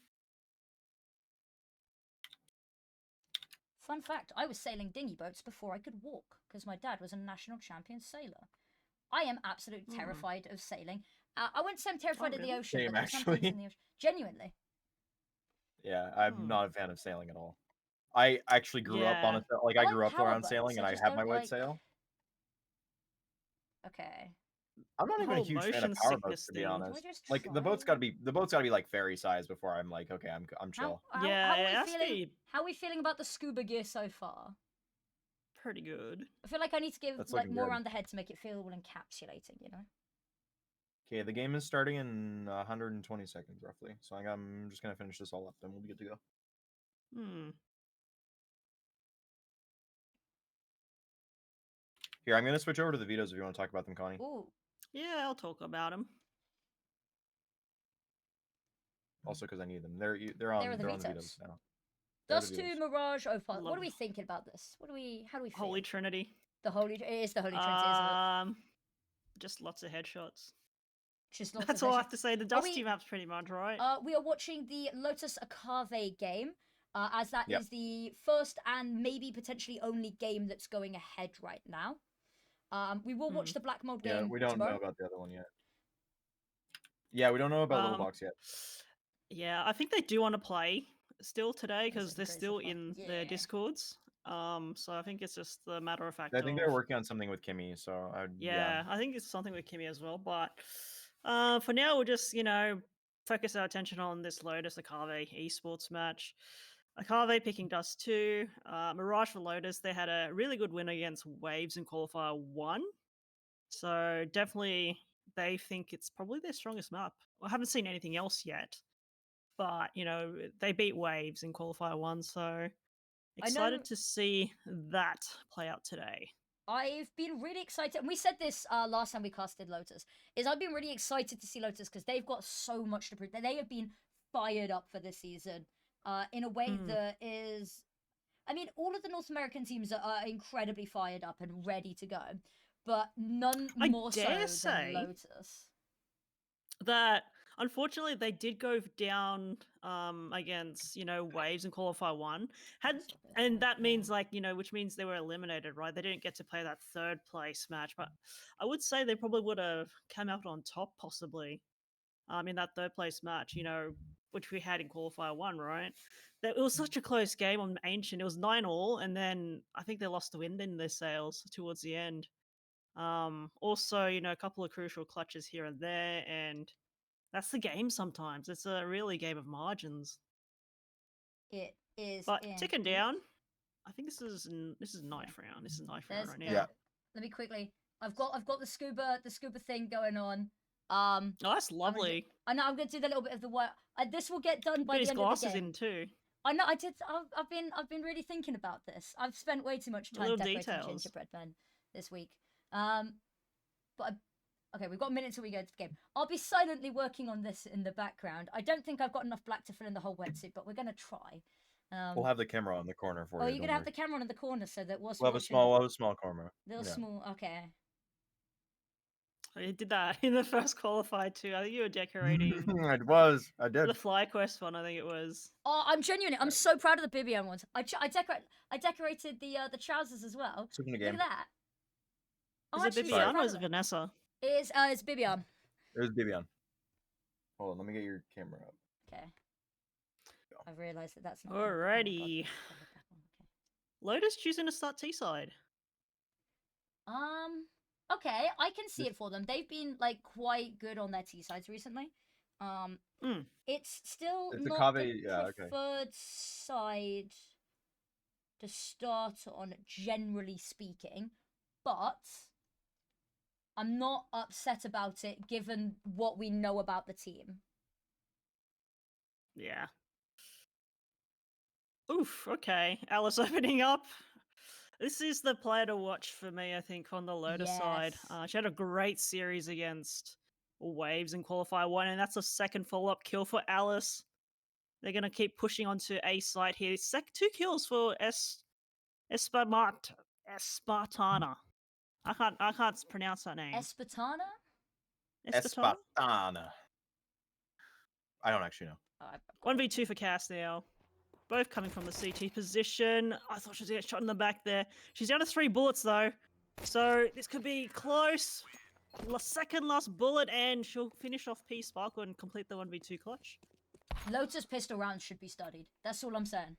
S2: Fun fact, I was sailing dinghy boats before I could walk, because my dad was a national champion sailor. I am absolutely terrified of sailing. I wouldn't say I'm terrified of the
S4: really?
S2: ocean,
S5: Same,
S2: but there's some things
S5: actually.
S2: in the ocean. Genuinely.
S5: Yeah, I'm
S4: Hmm.
S5: not a fan of sailing at all. I actually grew up on
S4: Yeah.
S5: like
S2: I
S5: I
S2: like
S5: grew up around
S2: powerboats,
S5: sailing, and
S2: I
S5: I
S2: just
S5: had my
S2: don't
S5: white
S2: like...
S5: sail.
S2: Okay.
S5: I'm not
S4: The
S5: even a
S4: whole
S5: huge fan of
S4: motion
S5: powerboats,
S4: sickness
S5: to be
S4: thing.
S2: Can we
S5: honest.
S2: just
S5: Like the boat's
S2: try?
S5: gotta be like ferry size before I'm like, okay, I'm chill.
S4: Yeah,
S2: How are
S4: it
S2: we
S4: has to
S2: feeling?
S4: be
S2: How are we feeling about the scuba gear so far?
S4: pretty good.
S2: I feel like I need to give
S5: That's
S2: like
S5: looking
S2: more
S5: good.
S2: around the head to make it feel encapsulating, you know?
S5: Okay, the game is starting in 120 seconds roughly. So I'm just gonna finish this all up, then we'll be good to go.
S4: Hmm.
S5: Here, I'm gonna switch over to the Vitos if you want to talk about them, Connie.
S2: Ooh.
S4: Yeah, I'll talk about him.
S5: Also, because I need them. They're
S2: There
S5: they're
S2: are
S5: on
S2: the
S5: the
S2: Vitos.
S5: Vitos now. They're the
S2: Dust 2,
S5: Vitos.
S2: Mirage, Opal. What
S4: Love
S2: are we thinking about this? How do we feel?
S4: Holy Trinity.
S2: The Holy... It is the Holy Trinity, isn't it?
S4: Just lots of headshots.
S2: Just lots
S4: That's
S2: of
S4: all I
S2: headshots.
S4: have to say. The
S2: Are
S4: Dusty
S2: we...
S4: map's pretty much right.
S2: We are watching the Lotus Akave game, as that
S5: Yep.
S2: is the first and maybe potentially only game that's going ahead right now. We will watch the Black Mold
S5: Yeah,
S2: game
S5: we don't
S2: tomorrow.
S5: know about the other one yet. Yeah, we don't know about Little Box yet.
S4: Yeah, I think they do want to play still today
S2: This
S4: because
S2: is
S4: they're
S2: great so
S4: still
S2: far.
S4: in
S2: Yeah.
S4: their discords. So I think it's just the matter of fact
S5: I think
S4: of
S5: they're working on something with Kimmy, so
S4: yeah, I think it's something with Kimmy as well. But for now, we'll just focus our attention on this Lotus Akave esports match. Akave picking Dust 2, Mirage for Lotus. They had a really good win against Waves in Qualifier 1. So definitely they think it's probably their strongest map. I haven't seen anything else yet. But, they beat Waves in Qualifier 1, so excited to see that play out today.
S2: I've been really excited, and we said this last time we casted Lotus, is I've been really excited to see Lotus because they've got so much to prove. They have been fired up for this season in a way that is... I mean, all of the North American teams are incredibly fired up and ready to go, but none
S4: I
S2: more so
S4: dare
S2: than
S4: say
S2: Lotus.
S4: That unfortunately they did go down against Waves in Qualifier 1 and that means which means they were eliminated, right? They didn't get to play that third place match, but I would say they probably would have come out on top possibly in that third place match, which we had in Qualifier 1, right? It was such a close game on Ancient. It was 9-all, and then I think they lost the wind in their sails towards the end. Also, a couple of crucial clutches here and there, and that's the game sometimes. It's a really game of margins.
S2: It is.
S4: But ticking
S2: indeed.
S4: down, I think this is ninth round. This is ninth round right now.
S5: Yeah.
S2: Let me quickly. I've got the scuba thing going on.
S4: Oh, that's lovely.
S2: I know I'm gonna do the little bit of the work. This will get done by
S4: Put
S2: the
S4: his
S2: end of the
S4: glasses
S2: game.
S4: in too.
S2: I know I did. I've been really thinking about this. I've spent way too much time
S4: Little
S2: decorating
S4: details.
S2: gingerbread men this week. Okay, we've got a minute till we go to the game. I'll be silently working on this in the background. I don't think I've got enough black to fill in the whole wetsuit, but we're gonna try.
S5: We'll have the camera on the corner for you.
S2: You're gonna have the camera on in the corner so that
S5: We'll have a small camera.
S2: Little small. Okay.
S4: I did that in the first qualifier too. I think you were decorating
S5: I did.
S4: the FlyQuest one. I think it was.
S2: Oh, I'm genuine. I'm so proud of the Bibian ones. I decorated the trousers as well.
S5: Switching the
S2: Look
S5: game.
S2: at that.
S4: Is it Bibian or is it Vanessa?
S2: It's Bibian.
S5: There's Bibian. Hold on, let me get your camera up.
S2: Okay. I've realised that that's not.
S4: Alrighty.
S2: Okay.
S4: Lotus choosing to start T-side.
S2: Okay, I can see it for them. They've been like quite good on their T sides recently. It's still
S5: It's
S2: not
S5: Akave,
S2: the preferred side to start on, generally speaking, but I'm not upset about it given what we know about the team.
S4: Yeah. Oof, okay. Alice opening up. This is the player to watch for me, I think, on the Lotus side. She had a great series against Waves in Qualifier 1, and that's a second follow-up kill for Alice. They're going to keep pushing onto A side here. 2 kills for Espartana. I can't pronounce that name.
S2: Espartana?
S5: Espartana. I don't actually know.
S4: 1v2 for Cass now. both coming from the CT position. I thought she was going to get shot in the back there. She's down to 3 bullets though. So this could be close. Second last bullet, and she'll finish off P Sparkle and complete the 1v2 clutch.
S2: Lotus pistol rounds should be studied. That's all I'm saying.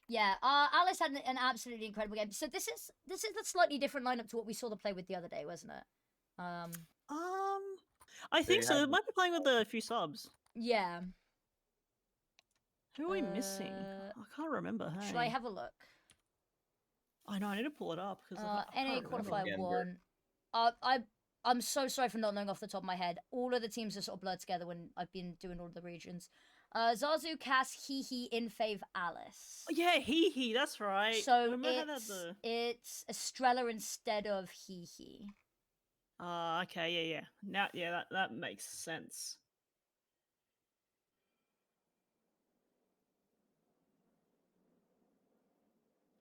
S2: Yeah, Alice had an absolutely incredible game. So this is a slightly different lineup to what we saw the play with the other day, wasn't it?
S4: I think
S5: They
S4: so. They
S5: had-
S4: might be playing with a few subs.
S2: Yeah.
S4: Who are we missing? I can't remember. Hey.
S2: Should I have a look?
S4: I know. I need to pull it up because
S2: NA qualifier
S5: Again,
S2: 1. I'm so sorry for not knowing off the top of my head. All of the teams are sort of blurred together when I've been doing all of the regions. Zazu, Cass, Hee, Infave, Alice.
S4: Oh, yeah, Hee. That's right.
S2: So
S4: Remember how
S2: it's Estrella instead of Hee.
S4: Okay. Yeah. Now, yeah, that makes sense.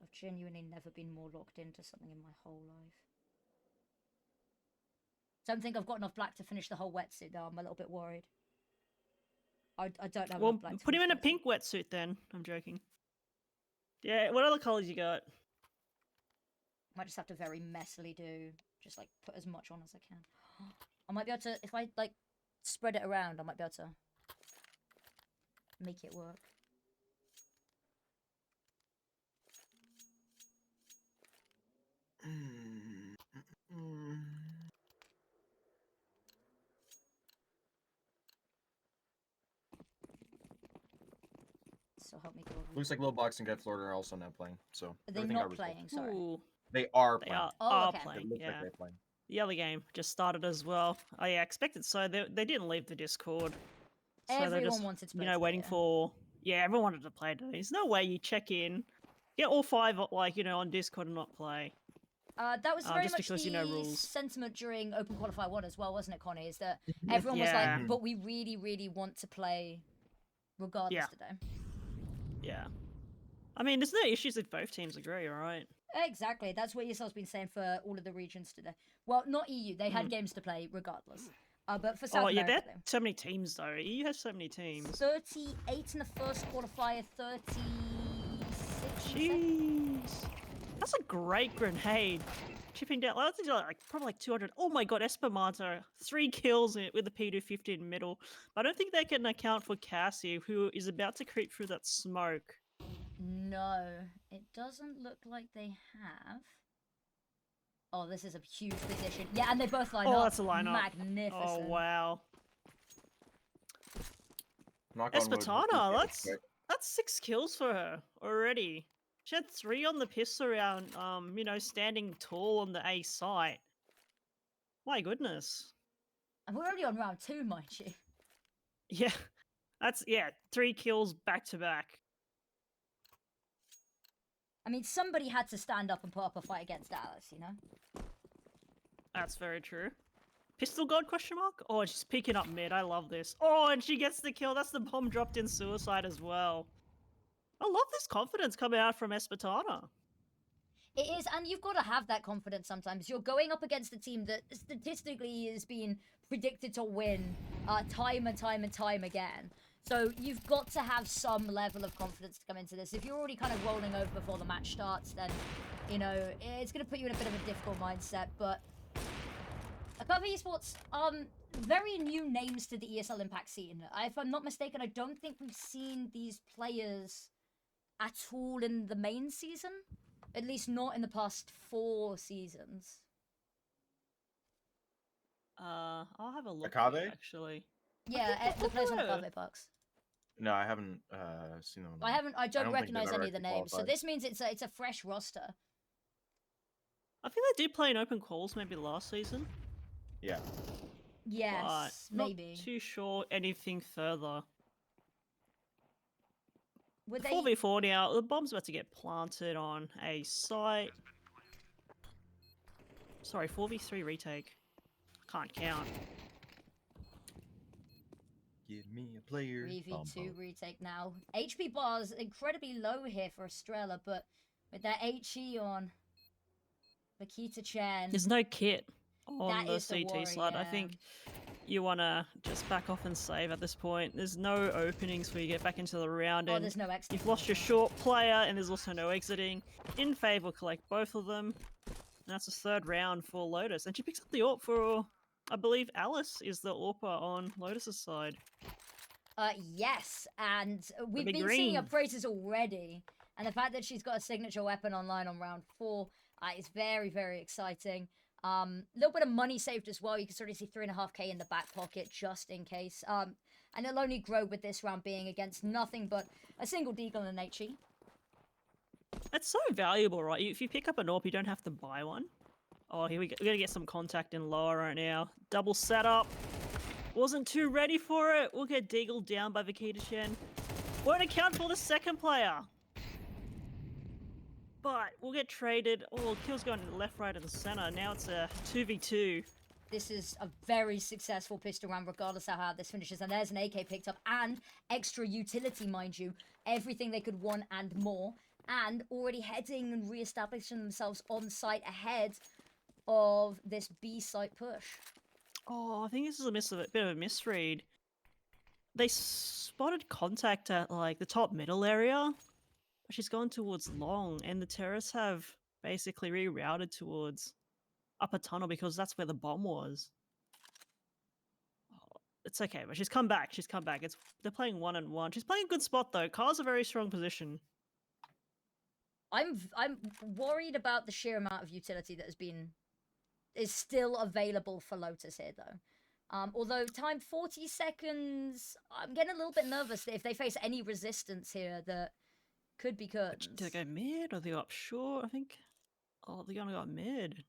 S2: I've genuinely never been more locked into something in my whole life. Don't think I've got enough black to finish the whole wetsuit though. I'm a little bit worried. I don't have
S4: Well,
S2: enough black to
S4: put him
S2: finish
S4: in a
S2: the wetsuit.
S4: pink wetsuit then. I'm joking. Yeah. What other colors you got?
S2: Might just have to very messily do, just like put as much on as I can. I might be able to, if I like spread it around, I might be able to make it work. So help me go.
S5: Looks like Low Box and Get Florida are also now playing. So
S2: Are they
S5: everything I
S2: not
S5: was told.
S2: playing? Sorry.
S4: Ooh,
S5: They are
S4: they
S5: playing.
S4: are,
S2: Oh, okay.
S5: It
S4: playing.
S5: looks
S4: Yeah.
S5: like they're playing.
S4: The other game just started as well. Oh yeah, expected so. They didn't leave the Discord. So they're
S2: Everyone
S4: just,
S2: wanted to play.
S4: waiting
S2: today.
S4: for. Yeah, everyone wanted to play today. There's no way you check in, get all 5 on Discord and not play.
S2: That was very
S4: just
S2: much
S4: because
S2: the
S4: you know rules.
S2: sentiment during Open Qualifier 1 as well, wasn't it, Connie? Is that everyone was
S4: Yeah.
S2: like, but we really, really want to play regardless
S4: Yeah.
S2: today.
S4: Yeah. I mean, there's no issues if both teams agree, alright?
S2: Exactly. That's what ESL's been saying for all of the regions today. Well, not EU. They had games to play regardless. But for South
S4: Oh, yeah,
S2: America,
S4: there are so many teams, though. EU has so many teams.
S2: 38 in the first qualifier, 36 in the second.
S4: Jeez. That's a great grenade. Chipping down, I think like probably like 200. Oh my god, Espamato. 3 kills with the P250 in the middle. But I don't think they can account for Cassie, who is about to creep through that smoke.
S2: No, it doesn't look like they have. Oh, this is a huge position. Yeah, and they both line up.
S4: Oh, that's a lineup.
S2: Magnificent.
S4: Oh, wow.
S5: Knock on wood,
S4: Espatana,
S5: we'll
S4: that's 6 kills for her already. She had 3 on the pistol round, standing tall on the A site. My goodness.
S2: And we're only on round 2, mind you.
S4: Yeah. 3 kills back to back.
S2: I mean, somebody had to stand up and put up a fight against Alice, you know?
S4: That's very true. Pistol God question mark? Oh, and she's peeking up mid. I love this. Oh, and she gets the kill. That's the bomb dropped in suicide as well. I love this confidence coming out from Espatana.
S2: It is, and you've got to have that confidence sometimes. You're going up against a team that statistically is being predicted to win time and time again. So you've got to have some level of confidence to come into this. If you're already kind of rolling over before the match starts, then, it's going to put you in a bit of a difficult mindset. But Akave Esports, very new names to the ESL Impact scene. If I'm not mistaken, I don't think we've seen these players at all in the main season. At least not in the past 4 seasons.
S4: I'll have a look.
S5: Akave?
S4: Actually.
S2: Yeah, the players on
S4: Hello.
S2: Akave Bucks.
S5: No, I haven't seen them.
S2: I don't
S5: don't think they've
S2: recognize
S5: ever
S2: any of the
S5: actually
S2: names. So
S5: qualified.
S2: this means it's a fresh roster.
S4: I think they did play in open calls maybe last season.
S5: Yeah.
S2: Yes,
S4: but
S2: maybe.
S4: Not too sure anything further.
S2: Would they?
S4: 4v4 now. The bomb's about to get planted on a site. Sorry, 4v3 retake. Can't count.
S5: Give me a player.
S2: 3v2 retake now. HP bars incredibly low here for Estrella, but with that HE on Makita Chen.
S4: There's no kit. on
S2: That
S4: the
S2: is the
S4: CT
S2: worry,
S4: side. I
S2: yeah.
S4: think you want to just back off and save at this point. There's no openings for you to get back into the round.
S2: Oh,
S4: And
S2: there's no exit.
S4: you've lost your short player, and there's also no exiting. In favor, collect both of them. And that's the third round for Lotus. And she picks up the AWP for, I believe, Alice is the AWPer on Lotus's side.
S2: Yes, and we've
S4: big
S2: been seeing her
S4: green.
S2: praises already, and the fact that she's got a signature weapon online on round 4 is very, very exciting. A little bit of money saved as well. You can sort of see 3.5k in the back pocket just in case. And it'll only grow with this round being against nothing but a single Deagle and an HE.
S4: It's so valuable, right? If you pick up an AWP, you don't have to buy one. Oh, here we go. We're going to get some contact in lower right now. Double setup. Wasn't too ready for it. We'll get Deagle down by Vikita Chen. Won't account for the second player. But we'll get traded. Oh, kills going left, right, and center. Now it's a 2v2.
S2: This is a very successful pistol round, regardless of how this finishes. And there's an AK picked up, and extra utility, mind you. Everything they could want and more. And already heading and re-establishing themselves on site ahead of this B site push.
S4: Oh, I think this is a bit of a misread. They spotted contact at like the top middle area, but she's gone towards long, and the terrorists have basically rerouted towards upper tunnel because that's where the bomb was. Oh, it's okay, but she's come back. She's come back. They're playing 1-1. She's playing a good spot though. Car's a very strong position.
S2: I'm worried about the sheer amount of utility that is still available for Lotus here though. Although time 40 seconds, I'm getting a little bit nervous that if they face any resistance here that could be curtains.
S4: Do they go mid or they go up short? I think. Oh, they're gonna go mid.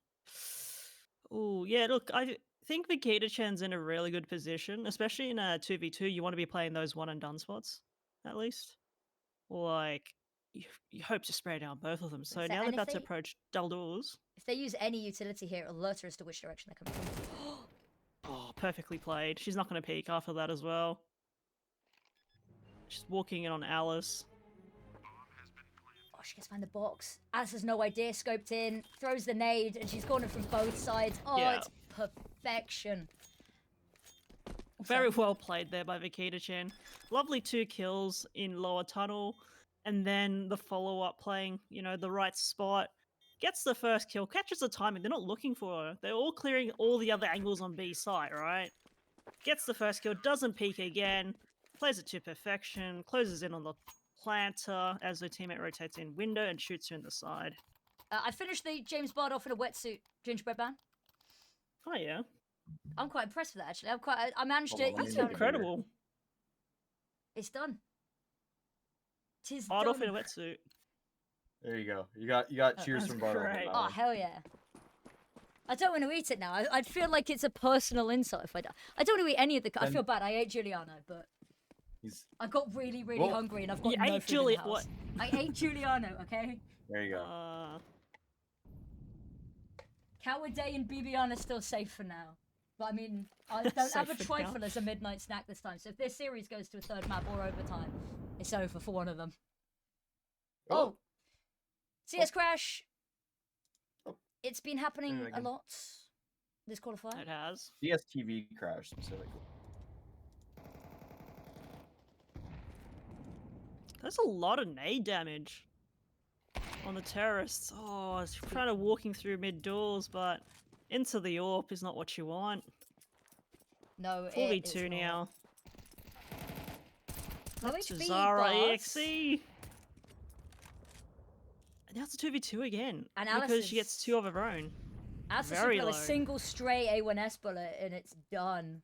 S4: Oh yeah, look, I think Vikita Chen's in a really good position, especially in a 2v2. You want to be playing those one and done spots, at least. Like you hope to spray down both of them. So
S2: So-
S4: now
S2: and
S4: they're
S2: if
S4: about to
S2: they-
S4: approach double doors.
S2: If they use any utility here, it'll alert her as to which direction they're coming from.
S4: Oh, perfectly played. She's not going to peek after that as well. She's walking in on Alice.
S2: Oh, she gets behind the box. Alice has no idea, scoped in, throws the nade, and she's cornered from both sides. Oh,
S4: Yeah.
S2: it's perfection.
S4: Very well played there by Vikita Chen. Lovely 2 kills in lower tunnel. And then the follow-up playing, the right spot. Gets the first kill, catches the timing. They're not looking for her. They're all clearing all the other angles on B site, right? Gets the first kill, doesn't peek again. Plays it to perfection. Closes in on the planter as her teammate rotates in window and shoots her in the side.
S2: I finished the James Bond off in a wetsuit gingerbread man.
S4: Oh, yeah.
S2: I'm quite impressed with that, actually. I managed
S5: Hold on,
S2: to
S5: let me
S2: eat
S5: make
S2: out
S5: it
S2: of
S5: bigger.
S4: Incredible.
S2: Tis
S4: Hard off in a
S2: done.
S4: wetsuit.
S5: There you go. You got cheers
S4: that's
S5: from Bart on
S4: great.
S5: that
S2: Oh,
S5: one.
S2: hell yeah. I don't want to eat it now. I'd feel like it's a personal insult if I don't. I don't want to eat any of the... I
S5: Then-
S2: feel bad. I ate Giuliano, but
S5: He's
S2: I got really, really
S5: Well,
S2: hungry and I've got
S4: You
S2: no
S4: ate
S2: food in
S4: Julia-
S2: the house. I ate Giuliano, okay?
S5: there you go.
S2: Coward Day and Bibiana are still safe for now. But I mean, I don't have a
S4: Safe for now.
S2: trifle as a midnight snack this time. So if this series goes to a third map or overtime, it's over for one of them. Oh! CS Crash!
S5: Oh.
S2: It's been happening a
S5: again.
S2: lot this qualifier.
S4: It has.
S5: DSTV crash specifically.
S4: There's a lot of nade damage on the terrorists. Oh, it's trying to walking through mid doors, but into the AWP is not what you want.
S2: No, it
S4: 4v2
S2: is
S4: now.
S2: not. No
S4: To
S2: HP,
S4: Zara
S2: but...
S4: EXE. And now it's a 2v2 again.
S2: And
S4: because
S2: Alice
S4: she gets
S2: is-
S4: 2 of her own.
S2: Alice has
S4: very
S2: got a
S4: low.
S2: single stray A1S bullet and it's done.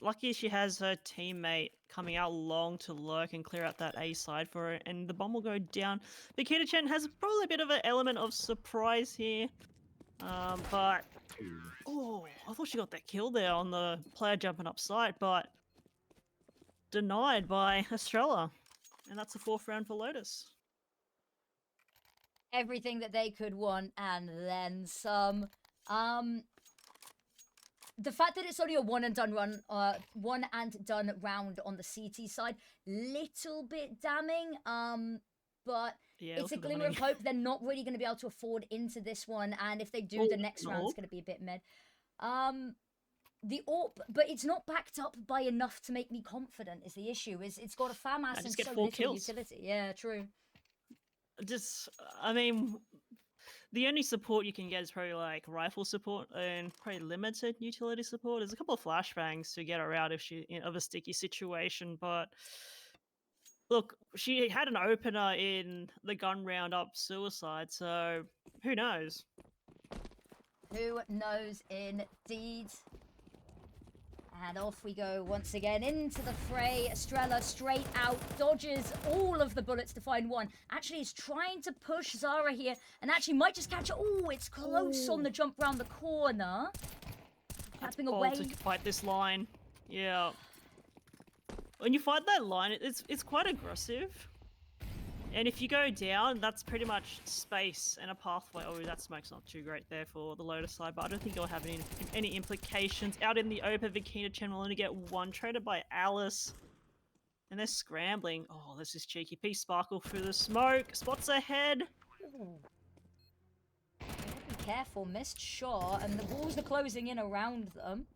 S4: Lucky she has her teammate coming out long to lurk and clear out that A side for her, and the bomb will go down. Vikita Chen has probably a bit of an element of surprise here. But oh, I thought she got that kill there on the player jumping up site, but denied by Estrella. And that's the 4th round for Lotus.
S2: Everything that they could want and then some. The fact that it's only a one and done round on the CT side, little bit damning. but
S4: Yeah,
S2: it's
S4: look
S2: a
S4: at the
S2: glimmer of
S4: money.
S2: hope. They're not really going to be able to afford into this one, and if they do,
S4: Oh,
S2: the next
S4: an
S2: round's
S4: orb?
S2: going to be a bit mid. The AWP, but it's not backed up by enough to make me confident. Is the issue? Is it's got a far mass
S4: I
S2: and
S4: just get
S2: so
S4: 4
S2: little
S4: kills.
S2: utility. Yeah, true.
S4: Just, I mean, the only support you can get is probably like rifle support and probably limited utility support. There's a couple of flashbangs to get her out if she of a sticky situation, but look, she had an opener in the gun round up suicide, so who knows?
S2: Who knows indeed? And off we go once again into the fray. Estrella straight out, dodges all of the bullets to find one. Actually is trying to push Zara here and actually might just catch it. Oh, it's close on the jump round the corner.
S4: That's
S2: Tapping
S4: bold
S2: away.
S4: to fight this line. Yeah. When you fight that line, it's quite aggressive. And if you go down, that's pretty much space and a pathway. Oh, that smoke's not too great there for the Lotus side, but I don't think it'll have any implications. Out in the open, Vikina Chen will only get one traded by Alice. And they're scrambling. Oh, there's this cheeky piece sparkle through the smoke. Spots ahead.
S2: Ooh. Be careful, missed shot, and the walls are closing in around them.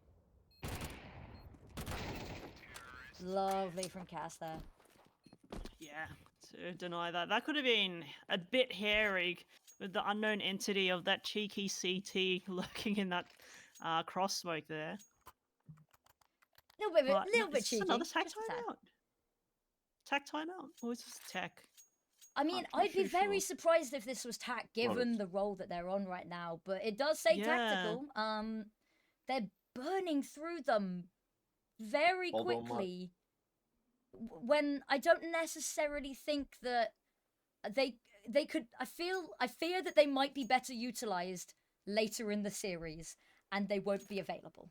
S2: Lovely from Cass there.
S4: Yeah, to deny that. That could have been a bit hairy with the unknown entity of that cheeky CT lurking in that cross smoke there.
S2: Little bit,
S4: But
S2: little
S4: no,
S2: bit
S4: is this
S2: cheeky.
S4: another tack
S2: just a tad.
S4: timeout? Tack timeout? Or is this tech?
S2: I mean,
S4: I'm not
S2: I'd be
S4: too
S2: very
S4: sure.
S2: surprised if this was tack, given
S5: Lotus.
S2: the role that they're on right now. But it does say
S4: Yeah.
S2: tactical. They're burning through them very
S5: Hold on, Mark.
S2: quickly. When I don't necessarily think that they could. I fear that they might be better utilized later in the series, and they won't be available.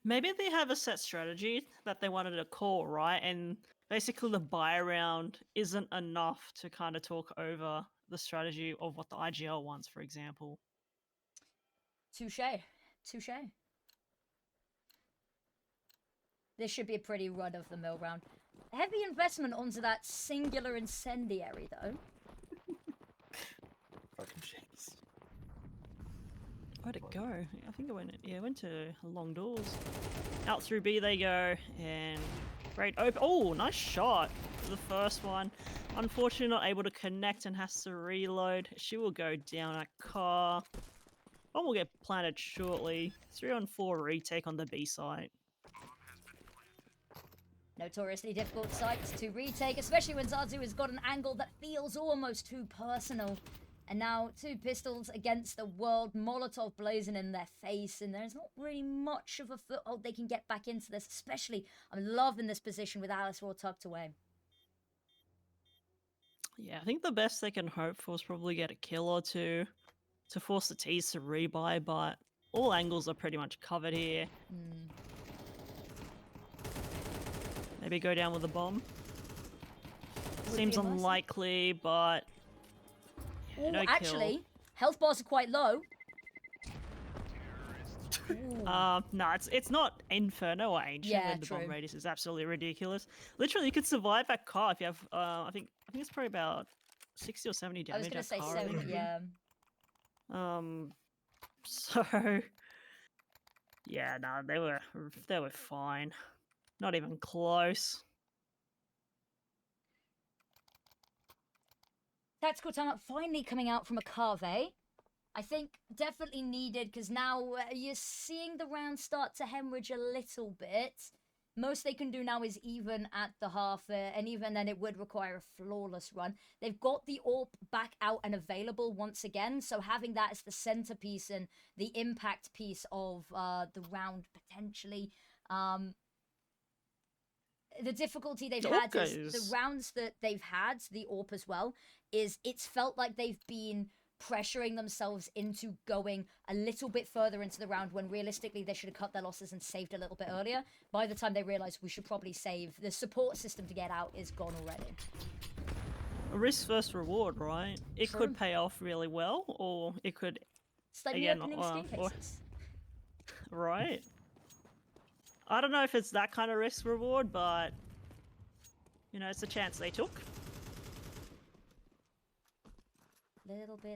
S4: Maybe they have a set strategy that they wanted to call, right? And basically the buy round isn't enough to kind of talk over the strategy of what the IGL wants, for example.
S2: Touche. This should be a pretty run-of-the-mill round. Heavy investment onto that singular incendiary, though.
S5: Fucking shakes.
S4: Where'd it go? I think it went to long doors. Out through B they go, and great open. Oh, nice shot for the first one. Unfortunately, not able to connect and has to reload. She will go down a car. One will get planted shortly. 3-on-4 retake on the B site.
S2: Notoriously difficult sites to retake, especially when Zazu has got an angle that feels almost too personal. And now 2 pistols against the world, Molotov blazing in their face, and there's not really much of a foothold they can get back into this, especially I'm loving this position with Alice Raw tucked away.
S4: Yeah, I think the best they can hope for is probably get a kill or two to force the T's to rebuy, but all angles are pretty much covered here. Maybe go down with a bomb.
S2: Would
S4: Seems
S2: be a mercy.
S4: unlikely, but
S2: Ooh,
S4: no
S2: actually,
S4: kill.
S2: health bars are quite low.
S4: No, it's not Inferno or Ancient.
S2: Yeah,
S4: Where the bomb
S2: true.
S4: radius is absolutely ridiculous. Literally, you could survive that car if you have. I think it's probably about 60 or 70
S2: I was
S4: damage.
S2: gonna
S4: that
S2: say
S4: car
S2: 70,
S4: alone.
S2: yeah.
S4: So yeah, no, they were fine. Not even close.
S2: Tactical timeout finally coming out from Akave. I think definitely needed because now you're seeing the round start to hemorrhage a little bit. Most they can do now is even at the half, and even then it would require a flawless run. They've got the AWP back out and available once again, so having that as the centerpiece and the impact piece of the round potentially. The difficulty they've had is the rounds that they've had, the AWP as well, is it's felt like they've been pressuring themselves into going a little bit further into the round when realistically they should have cut their losses and saved a little bit earlier. By the time they realised we should probably save, the support system to get out is gone already.
S4: A risk first reward, right? It
S2: True.
S4: could pay off really well, or it could,
S2: It's like
S4: again,
S2: reopening skin cases.
S4: right? I don't know if it's that kind of risk reward, but you know, it's a chance they took.
S2: little bit